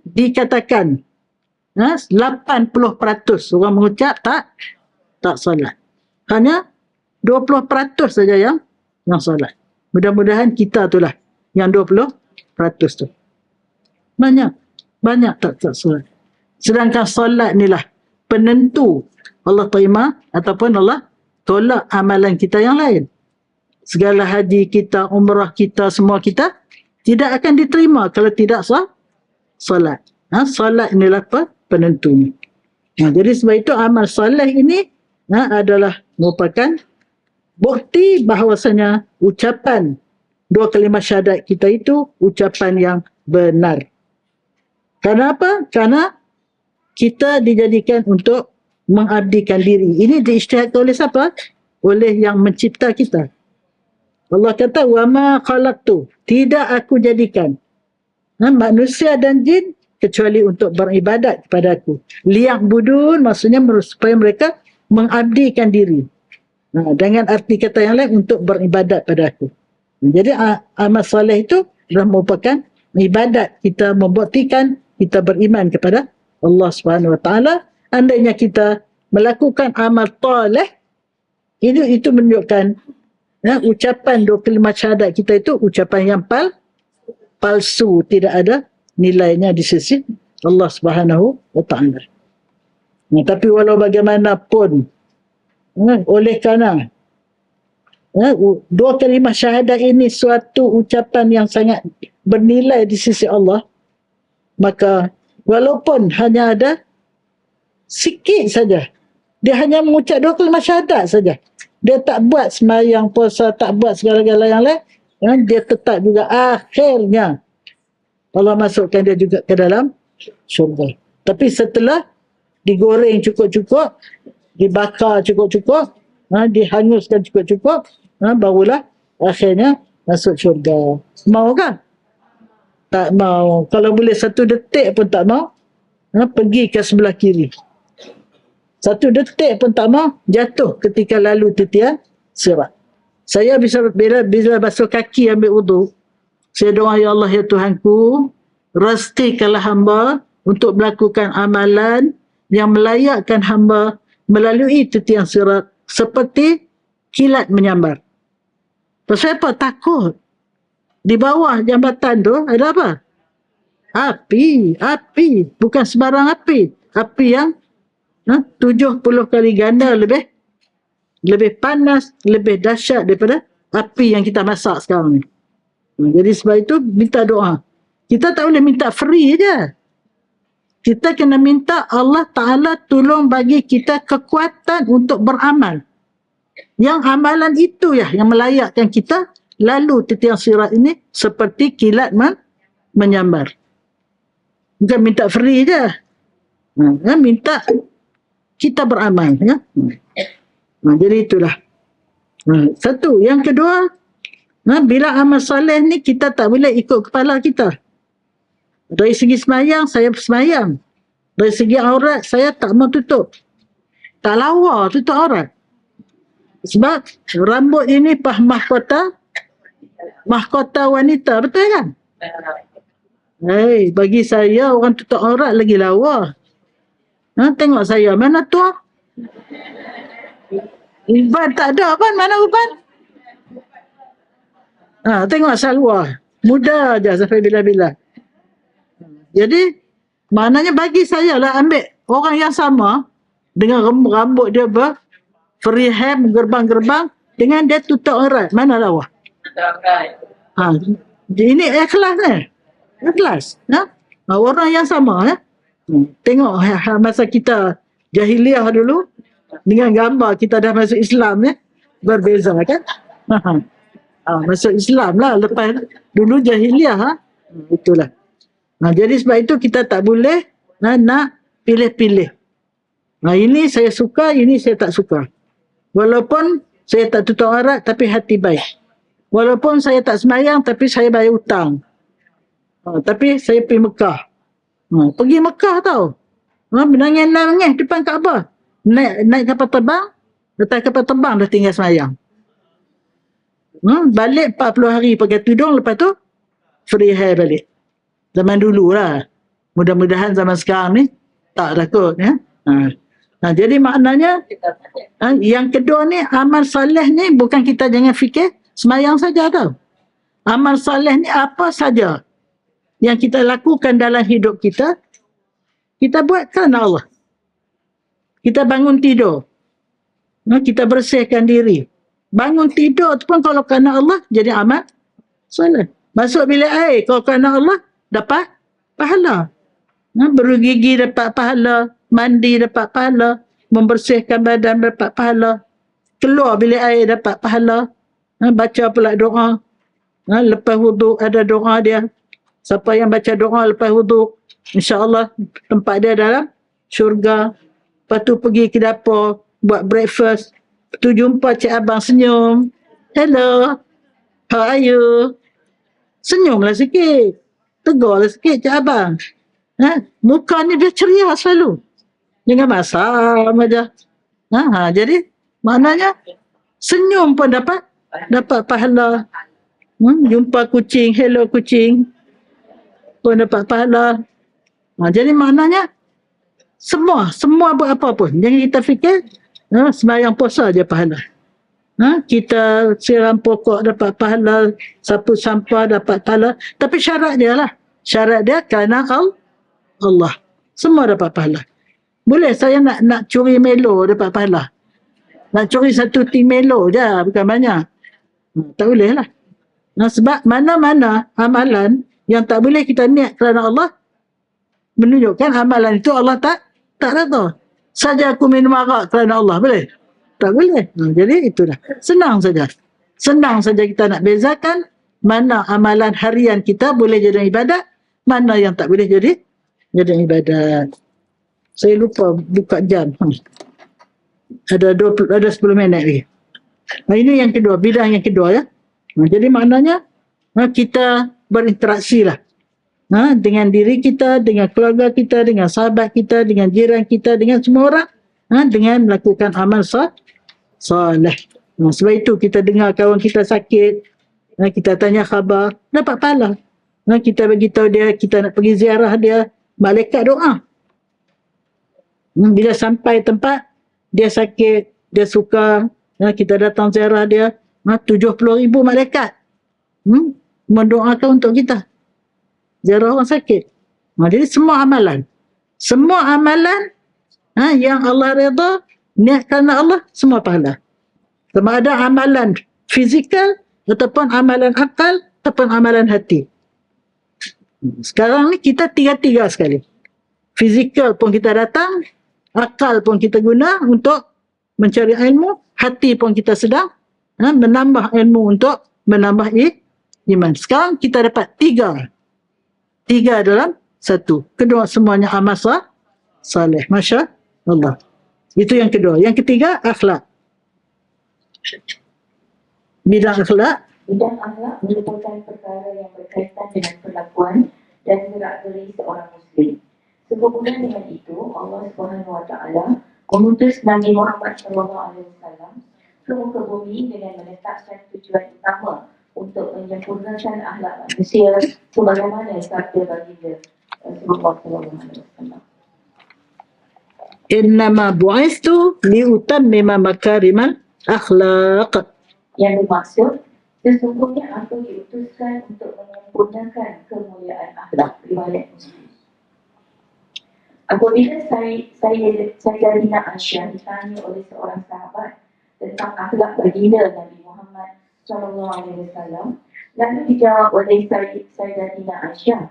Dikatakan 80% orang mengucap tak solat. Hanya 20% saja yang solat. Mudah-mudahan kita itulah yang 20% tu. Banyak tak solat. Sedangkan solat inilah penentu Allah terima ataupun Allah tolak amalan kita yang lain. Segala haji kita, umrah kita, semua kita tidak akan diterima kalau tidak solat. Solat inilah penentunya. Jadi sebab itu amal soleh ini adalah merupakan bukti bahawasanya ucapan dua kalimah syahadat kita itu ucapan yang benar. Kenapa? Karena kita dijadikan untuk mengabdikan diri. Ini diisytiharkan oleh siapa? Oleh yang mencipta kita. Allah kata, wa ma khalaqtu, tidak aku jadikan manusia dan jin kecuali untuk beribadat kepada aku. Liya'budun, maksudnya supaya mereka mengabdikan diri. Dengan arti kata yang lain, untuk beribadat pada aku. Jadi amal soleh itu adalah merupakan ibadat. Kita membuktikan kita beriman kepada Allah Subhanahu Wa Taala. Andainya kita melakukan amal soleh, itu menunjukkan ucapan dua kalimah syahadat kita itu ucapan yang palsu, tidak ada nilainya di sisi Allah Subhanahu Wa Taala. Tapi walau bagaimanapun, oleh kerana dua kalimah syahadat ini suatu ucapan yang sangat bernilai di sisi Allah, maka walaupun hanya ada sikit saja, dia hanya mengucap dua kalimah syahadat saja, dia tak buat sembahyang, puasa, tak buat segala-gala yang lain, dia tetap juga akhirnya Allah masukkan dia juga ke dalam syurga. Tapi setelah digoreng cukup-cukup, dibakar cukup-cukup, dihanguskan cukup-cukup, barulah akhirnya masuk syurga. Mau kan? Tak mau. Kalau boleh 1 detik pun tak mau, pergi ke sebelah kiri. 1 detik pun tak mau, jatuh ketika lalu titian sirat. Saya bila basuh kaki ambil wudu, saya doa, ya Allah ya Tuhanku, restikanlah hamba untuk melakukan amalan yang melayakkan hamba melalui titian sirat seperti kilat menyambar. Pasal apa? Takut. Di bawah jambatan tu ada apa? Api. Bukan sebarang api. Api yang 70 kali ganda lebih panas, lebih dahsyat daripada api yang kita masak sekarang ni. Jadi sebab itu minta doa. Kita tak boleh minta free je. Kita kena minta Allah Ta'ala tolong bagi kita kekuatan untuk beramal. Yang amalan itu yang melayakkan kita lalu titian sirat ini seperti kilat menyambar. Bukan minta free je. Minta kita beramal. Jadi itulah. Satu. Yang kedua, bila amal soleh ni kita tak boleh ikut kepala kita. Dari segi semayang, saya semayang. Dari segi aurat, saya tak mau tutup. Tak lawa tutup aurat. Sebab rambut ini mahkota wanita. Betul kan? Bagi saya orang tutup aurat lagi lawa. Tengok saya, mana tu? Uban tak ada kan? Mana uban? Tengok Salwa. Muda aja sampai bila-bila. Jadi, maknanya bagi saya lah ambil orang yang sama dengan rambut dia free hem, gerbang-gerbang, dengan dia tutup aurat. Mana lawa? Ha, ini ikhlas ikhlas. Orang yang sama tengok masa kita jahiliah dulu dengan gambar kita dah masuk Islam berbeza kan. Masuk Islam lah lepas dulu jahiliah itulah. Jadi sebab itu kita tak boleh nak pilih-pilih. Ini saya suka, ini saya tak suka. Walaupun saya tak tutup aurat tapi hati baik. Walaupun saya tak sembahyang tapi saya bayar hutang. Tapi saya pergi Mekah. Pergi Mekah tau. Menangis-nangis depan Kaabah. Naik kapal terbang. Letak kapal terbang dah tinggal sembahyang. Balik 40 hari pakai tudung, lepas tu free hair balik. Zaman dulu lah. Mudah-mudahan zaman sekarang ni tak dah kot. Jadi maknanya yang kedua ni, amal soleh ni bukan kita jangan fikir sembahyang saja tau. Amal soleh ni apa saja yang kita lakukan dalam hidup kita, kita buat kerana Allah. Kita bangun tidur, kita bersihkan diri. Bangun tidur tu pun kalau kerana Allah, jadi amal soleh. Masuk bilik air, kalau kerana Allah, dapat pahala. Bergigi dapat pahala, mandi dapat pahala, membersihkan badan dapat pahala, keluar bilik air dapat pahala, baca pula doa. Lepas wuduk ada doa dia. Siapa yang baca doa lepas wuduk, insya-Allah tempat dia dalam syurga. Lepas tu pergi ke dapur, buat breakfast. Lepas tu jumpa Cik Abang senyum. Hello, how are you? Senyumlah sikit. Tegurlah sikit Cik Abang. Muka ni dia ceria selalu. Jangan masam aja. Jadi maknanya senyum pun dapat pahala. Jumpa kucing, hello kucing, pun dapat pahala. Jadi maknanya semua buat apa pun. Jangan kita fikir sembahyang puasa je pahala. Kita siram pokok dapat pahala, sapu sampah dapat pahala. Tapi syarat dia lah. Syarat dia kerana Allah. Semua dapat pahala. Boleh saya nak curi melo dapat pahala. Nak curi satu tim melo je, bukan banyak. Tak boleh lah. Sebab mana-mana amalan yang tak boleh kita niat kerana Allah, menunjukkan amalan itu Allah tak reda. Saja aku minum arak kerana Allah, boleh? Tak boleh. Jadi itulah. Senang saja. Senang saja kita nak bezakan mana amalan harian kita boleh jadi ibadat, mana yang tak boleh jadi ibadat. Saya lupa buka jam. Ada 10 minit lagi. Ini yang kedua, bidang yang kedua ya. Jadi maknanya kita berinteraksi lah. Dengan diri kita, dengan keluarga kita, dengan sahabat kita, dengan jiran kita, dengan semua orang, dengan melakukan amal soleh. Sebab itu kita dengar kawan kita sakit, kita tanya khabar, dapat pahala. Kita beritahu dia kita nak pergi ziarah dia, malaikat doa. Bila sampai tempat dia sakit, dia suka, kita datang ziarah dia, 70,000 malaikat mendoakan untuk kita. Ziarah orang sakit. Jadi semua amalan yang Allah redha, niat kerana Allah, semua pahala. Sama ada amalan fizikal ataupun amalan akal ataupun amalan hati. Sekarang ni kita tiga-tiga sekali. Fizikal pun kita datang, akal pun kita guna untuk mencari ilmu, hati pun kita sedang menambah ilmu untuk menambah iman. Sekarang kita dapat tiga dalam satu. Kedua semuanya amal saleh. Masya Allah. Itu yang kedua. Yang ketiga, akhlak. Bidang akhlak. Bidang akhlak merupakan perkara yang berkaitan dengan perlakuan dan gerak-gerik seorang Muslim. Sehubungan dengan itu, Allah SWT mengutus Nabi Muhammad SAW ke muka bumi dengan menetapkan tujuan utama untuk menyempurnakan akhlak manusia sebagaimana sabda baginda Rasulullah SAW. Innama bu'istu liutammima makarimal akhlaq. Yang bermaksud, sesungguhnya aku diutuskan untuk menyempurnakan kemuliaan akhlak riwayat Muslim. Apabila Sayyidatina Aisyah ditanya oleh seorang sahabat tentang akhlak baginda Nabi Muhammad Sallallahu Alaihi Wasallam. Lalu dijawab oleh Sayyidatina Aisyah.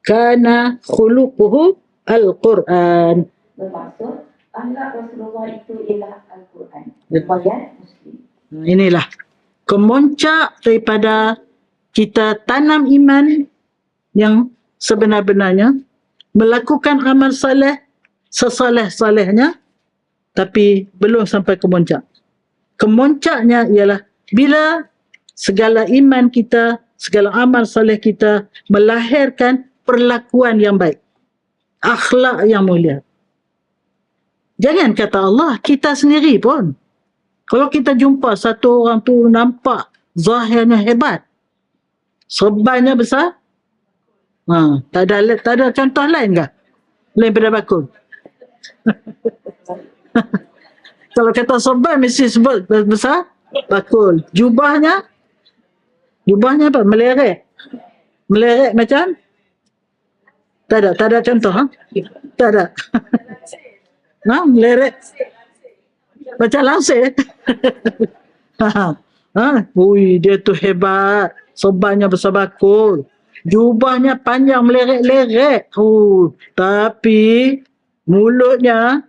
Kana khuluquhu al-Quran. Bermaksud, akhlak Rasulullah itu ialah Al-Quran. Riwayat Muslim. Inilah kemuncak daripada kita tanam iman yang sebenar-benarnya, melakukan amal saleh sesaleh-salehnya, tapi belum sampai kemuncak. Kemuncaknya ialah bila segala iman kita, segala amal saleh kita melahirkan perlakuan yang baik, akhlak yang mulia. Jangan kata Allah, kita sendiri pun. Kalau kita jumpa satu orang tu nampak zahirnya hebat, serbannya besar, tak ada contoh lain ke? Lain daripada bakul. Kalau kata serban mesti sebut besar, bakul. Jubahnya apa? Melerek. Melerek macam? Tak ada contoh. Tak ada. Melerek. Macam langsir. Ui, dia tu hebat. Serbannya besar bakul. Jubahnya panjang melerek-lerek. Tapi mulutnya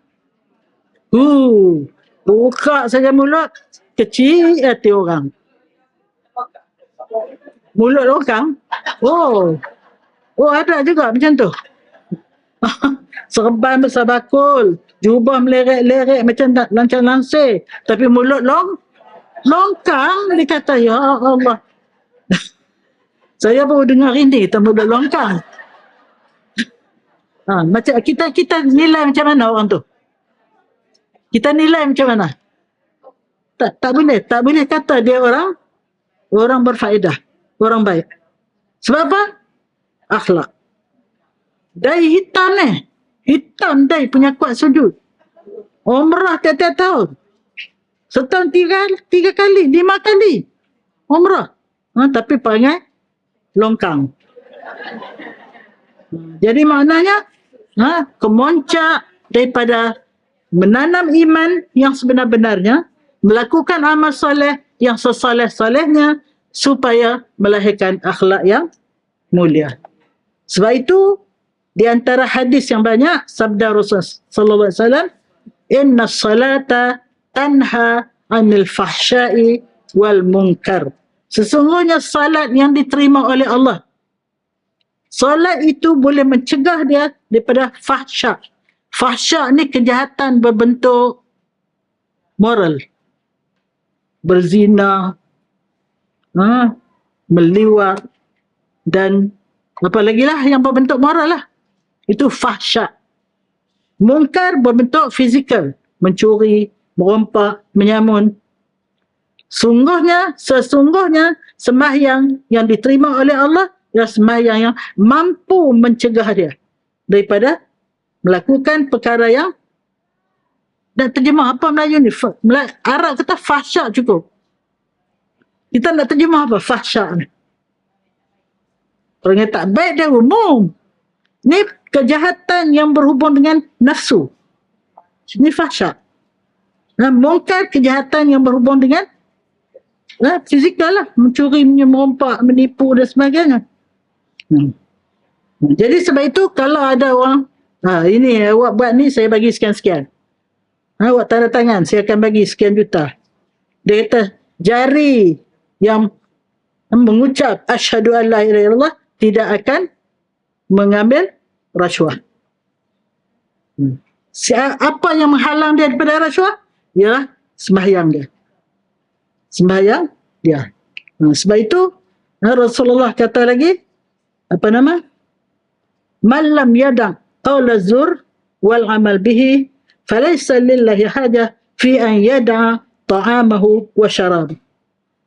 buka saja mulut, kecil hati orang. Mulut orang? Ada juga macam tu. Serban besar bakul, jubah melerek-lerek macam lancang-langsir, tapi mulut longkang. Dia kata, ya Allah. Saya baru dengar ini, mulut longkang. Macam kita nilai macam mana orang tu? Kita nilai macam mana? Tak boleh kata dia orang berfaedah, orang baik. Sebab apa? Akhlak. Dai hitam ni. Hitam dai punya kuat sujud. Umrah tiap-tiap tahun. Setahun 3 kali, 5 kali. Umrah. Tapi perangai longkang. Jadi maknanya kemuncak daripada menanam iman yang sebenar-benarnya, melakukan amal soleh yang sesoleh-solehnya, supaya melahirkan akhlak yang mulia. Sebab itu, di antara hadis yang banyak, sabda Rasulullah sallallahu alaihi wasallam, inna salata tanha anil fahsyai wal munkar. Sesungguhnya salat yang diterima oleh Allah, salat itu boleh mencegah dia daripada fahsya. Fahsya ni kejahatan berbentuk moral. Berzina, meliwat, dan apa lagi lah yang berbentuk moral lah. Itu fahsya. Mungkar berbentuk fizikal. Mencuri, merompak, menyamun. Sesungguhnya sembahyang yang diterima oleh Allah ialah sembahyang yang mampu mencegah dia daripada melakukan perkara yang, nak terjemah apa Melayu ni? Arab kata fahsyak cukup. Kita nak terjemah apa fahsyak ni? Orang yang tak baik dia umum. Ni kejahatan yang berhubung dengan nafsu. Ini fahsyak. Mungkar kejahatan yang berhubung dengan fizikal lah. Mencuri, merompak, menipu dan sebagainya. Jadi sebab itu kalau ada orang, ini awak buat ni saya bagi sekian-sekian. Awak tanda tangan, saya akan bagi sekian juta. Dia kata jari yang mengucap asyhadu an la ilaha illallah tidak akan mengambil rasuah. Apa yang menghalang dia daripada rasuah? Ialah sembahyang dia. Sembahyang dia. Sebab itu Rasulullah kata lagi, apa nama? Man lam yada' qawla zur wal amal bihi falaysa lillahi hajah fi an yada'a ta'amahu wa syarab.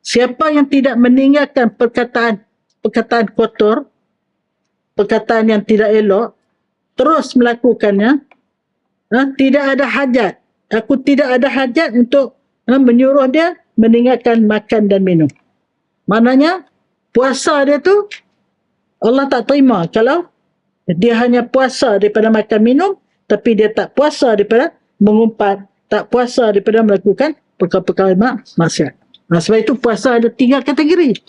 Siapa yang tidak meninggalkan perkataan kotor, perkataan yang tidak elok, terus melakukannya, tidak ada hajat. Aku tidak ada hajat untuk menyuruh dia meninggalkan makan dan minum. Maknanya puasa dia tu Allah tak terima kalau dia hanya puasa daripada makan minum, tapi dia tak puasa daripada mengumpat, tak puasa daripada melakukan perkara-perkara maksiat. Sebab itu puasa ada 3 kategori.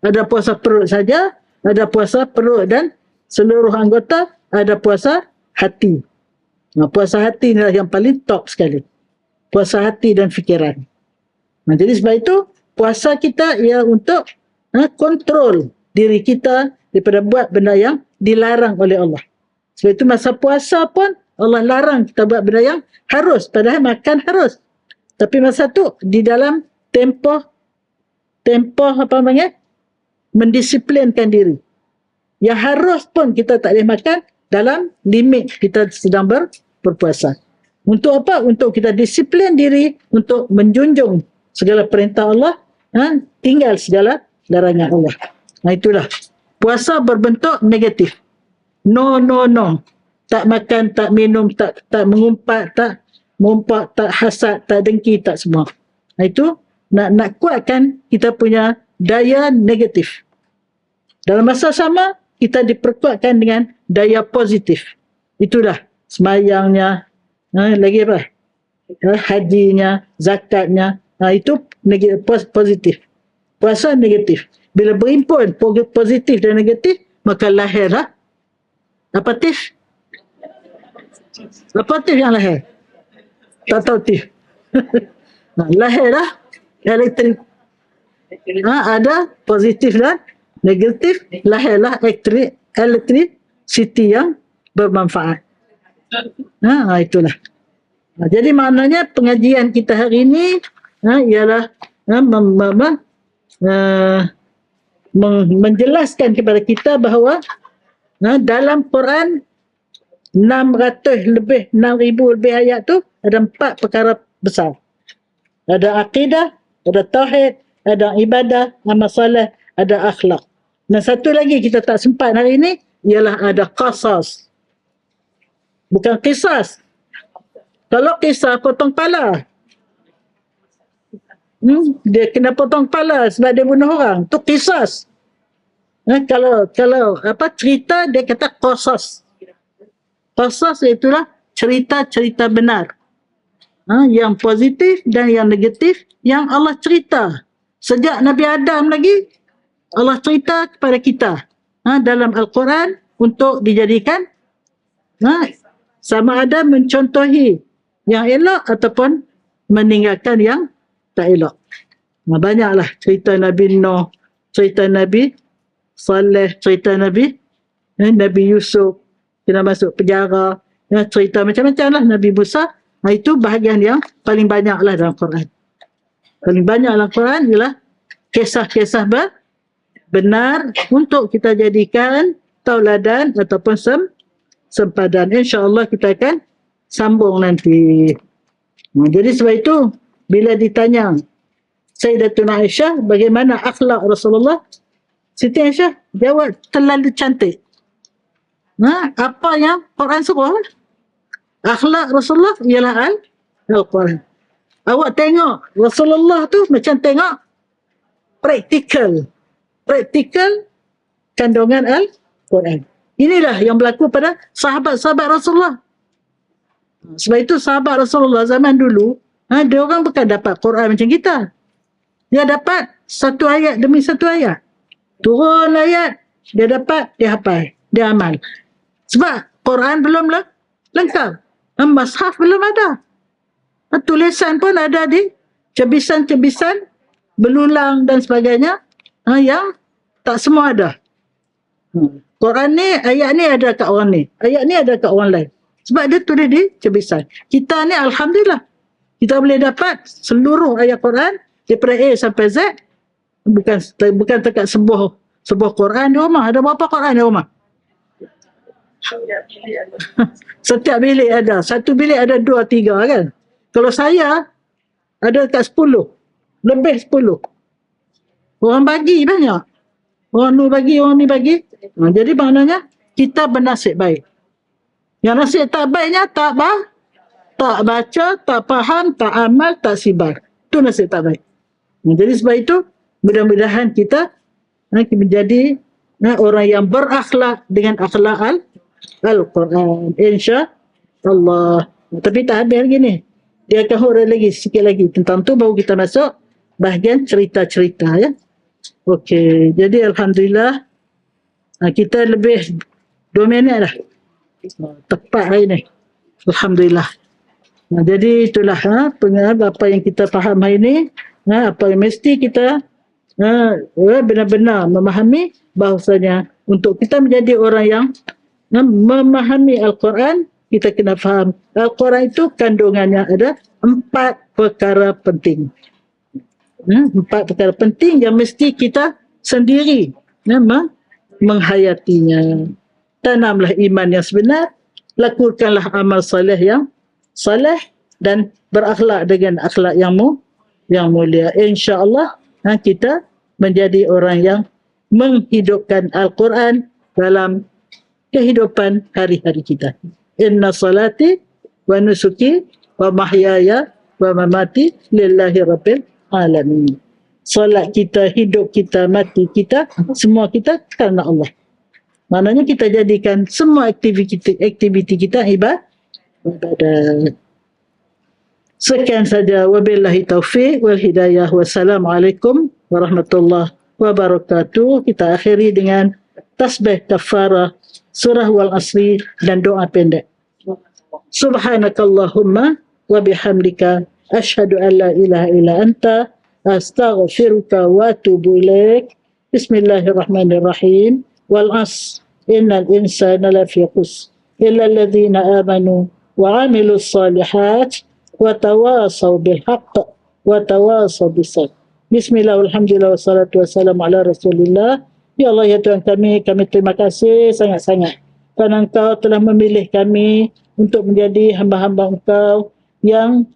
Ada puasa perut saja, ada puasa perut dan seluruh anggota, ada puasa hati. Puasa hati inilah yang paling top sekali. Puasa hati dan fikiran. Jadi sebab itu puasa kita ialah untuk kontrol diri kita daripada buat benda yang dilarang oleh Allah. Sebab itu masa puasa pun Allah larang kita buat benda yang harus. Padahal makan harus. Tapi masa tu di dalam tempoh mendisiplinkan diri. Yang harus pun kita tak boleh makan dalam limit kita sedang berpuasa. Untuk apa? Untuk kita disiplin diri untuk menjunjung segala perintah Allah, tinggal segala larangan Allah. Itulah. Puasa berbentuk negatif. No. Tak makan, tak minum, tak mengumpat, tak mengumpat, tak hasad, tak dengki, tak semua. Itu nak kuatkan kita punya daya negatif. Dalam masa sama, kita diperkuatkan dengan daya positif. Itulah semayangnya, lagi apa? Hajinya, zakatnya, itu positif. Puasa negatif. Bila berimpun positif dan negatif, maka lahirlah apa tif? Apa tif yang lahir? Tak tahu tif. Lahirlah elektrik. Ada positif dan negatif, lahirlah elektrisiti yang bermanfaat. Itulah. Jadi maknanya pengajian kita hari ini ialah menjelaskan kepada kita bahawa dalam Quran 6,000 lebih ayat tu ada 4 perkara besar. Ada akidah, ada tauhid, ada ibadah, amal soleh, ada akhlak. Dan satu lagi kita tak sempat hari ini ialah ada qasas. Bukan qisas. Kalau kisah potong kepala, dia kena potong kepala sebab dia bunuh orang, tu qisas. Kalau cerita dia kata qasas. Qasas itulah cerita-cerita benar. Yang positif dan yang negatif yang Allah cerita. Sejak Nabi Adam lagi Allah cerita kepada kita dalam Al-Quran untuk dijadikan sama ada mencontohi yang elok ataupun meninggalkan yang tak elok. Banyaklah cerita Nabi Nuh, cerita Nabi Saleh, cerita Nabi Yusuf kena masuk penjara, cerita macam-macam lah Nabi Musa. Itu bahagian yang paling banyak lah dalam Quran. Paling banyak dalam Quran ialah kisah-kisah benar untuk kita jadikan tauladan ataupun sempadan. InsyaAllah kita akan sambung nanti. Jadi sebab itu bila ditanya Sayyidatuna Aisyah bagaimana akhlak Rasulullah, Siti Aisyah jawab terlalu cantik. Apa yang Quran suruh? Akhlak Rasulullah ialah Al-Quran. Awak tengok Rasulullah tu macam tengok praktikal kandungan Al-Quran. Inilah yang berlaku pada sahabat-sahabat Rasulullah. Sebab itu sahabat Rasulullah zaman dulu, dia orang bukan dapat Quran macam kita. Dia dapat satu ayat demi satu ayat. Turun ayat, dia dapat, dia hafal, dia amal. Sebab Quran belum lengkap. Mushaf belum ada. Tulisan pun ada di cebisan-cebisan, belulang dan sebagainya, yang tak semua ada. Quran ni, ayat ni ada kat orang ni. Ayat ni ada kat orang lain. Sebab dia tulis di cebisan. Kita ni Alhamdulillah. Kita boleh dapat seluruh ayat Quran daripada A sampai Z. Bukan dekat sebuah Quran di rumah. Ada berapa Quran di rumah? Setiap bilik ada. Satu bilik ada 2-3 kan. Kalau saya ada dekat 10. Lebih 10. Orang bagi banyak. Orang ni bagi, orang ni bagi. Jadi maknanya kita bernasib baik. Yang nasib tak baiknya tak baca, tak faham, tak amal, tak sibar. Itu nasib tak baik. Jadi sebab itu mudah-mudahan kita menjadi orang yang berakhlak dengan akhlak Al-Quran. InsyaAllah. Tapi tak habis lagi ni. Dia akan huraikan lagi sikit lagi. Tentang tu baru kita masuk bahagian cerita-cerita ya. Okey, jadi alhamdulillah kita lebih 2 minit dah. Tepat hari ni. Alhamdulillah. Jadi itulah apa yang kita faham hari ni, apa yang mesti kita benar-benar memahami bahawasanya untuk kita menjadi orang yang memahami Al-Quran, kita kena faham Al-Quran itu kandungannya ada 4 perkara penting. 4 perkara penting yang mesti kita sendiri menghayatinya. Tanamlah iman yang sebenar, lakukanlah amal soleh yang soleh dan berakhlak dengan akhlak yang mulia. InsyaAllah kita menjadi orang yang menghidupkan Al-Quran dalam kehidupan hari-hari kita. Inna salati wa nusuki wa mahyaya wa mamati lillahi rabbil alamin. Salat kita, hidup kita, mati kita, semua kita kerana Allah. Maknanya kita jadikan semua aktiviti kita ibadah. Sekian saja. Wabillahi taufiq wal hidayah. Wassalamualaikum warahmatullahi wabarakatuh. Kita akhiri dengan tasbih kafarah, surah wal asri dan doa pendek. Subhanakallahumma wa bihamdika asyhadu an la ilaha illa anta astaghfiruka wa atubu ilaik. Bismillahirrahmanirrahim. Wal asr innal insana lafi khusr illa alladhina amanu wa amilus salihat wa tawasaw bil haqq wa tawasaw bis sabr. Bismillah, alhamdulillah, wassalatu wassalamu ala rasulillah. Ya Allah, ya Tuhan kami terima kasih sangat-sangat kerana Engkau telah memilih kami untuk menjadi hamba-hamba Engkau yang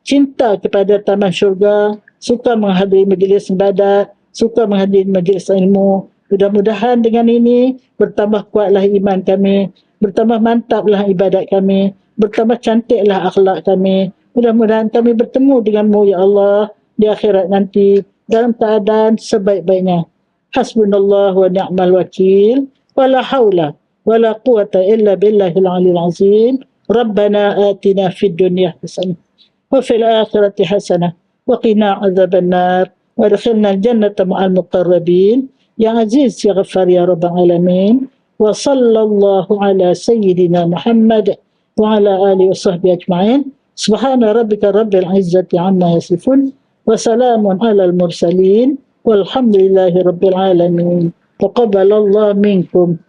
cinta kepada taman syurga, suka menghadiri majlis ibadat, suka menghadiri majlis ilmu. Mudah-mudahan dengan ini bertambah kuatlah iman kami, bertambah mantaplah ibadat kami, bertambah cantiklah akhlak kami. Mudah-mudahan kami bertemu denganmu ya Allah di akhirat nanti dalam keadaan sebaik-baiknya. Hasbunallah wa ni'mal wakil, wa la hawla wa la quwata illa billahil aliyil azim. Rabbana atina fid dunya hasanah wa fil akhirati hasanah wa qina azaban nar wa adkhilna al-jannata ma'al muqarrabin. Ya Aziz ya Ghaffar ya Rabbal alamin. Wa sallallahu ala sayyidina Muhammad wa ala alihi wa sahbihi ajma'in. Subhana rabbika rabbil izzati amma yasifun wa salamun alal mursalin walhamdulillahi rabbil alamin. Taqabbalallahu minkum.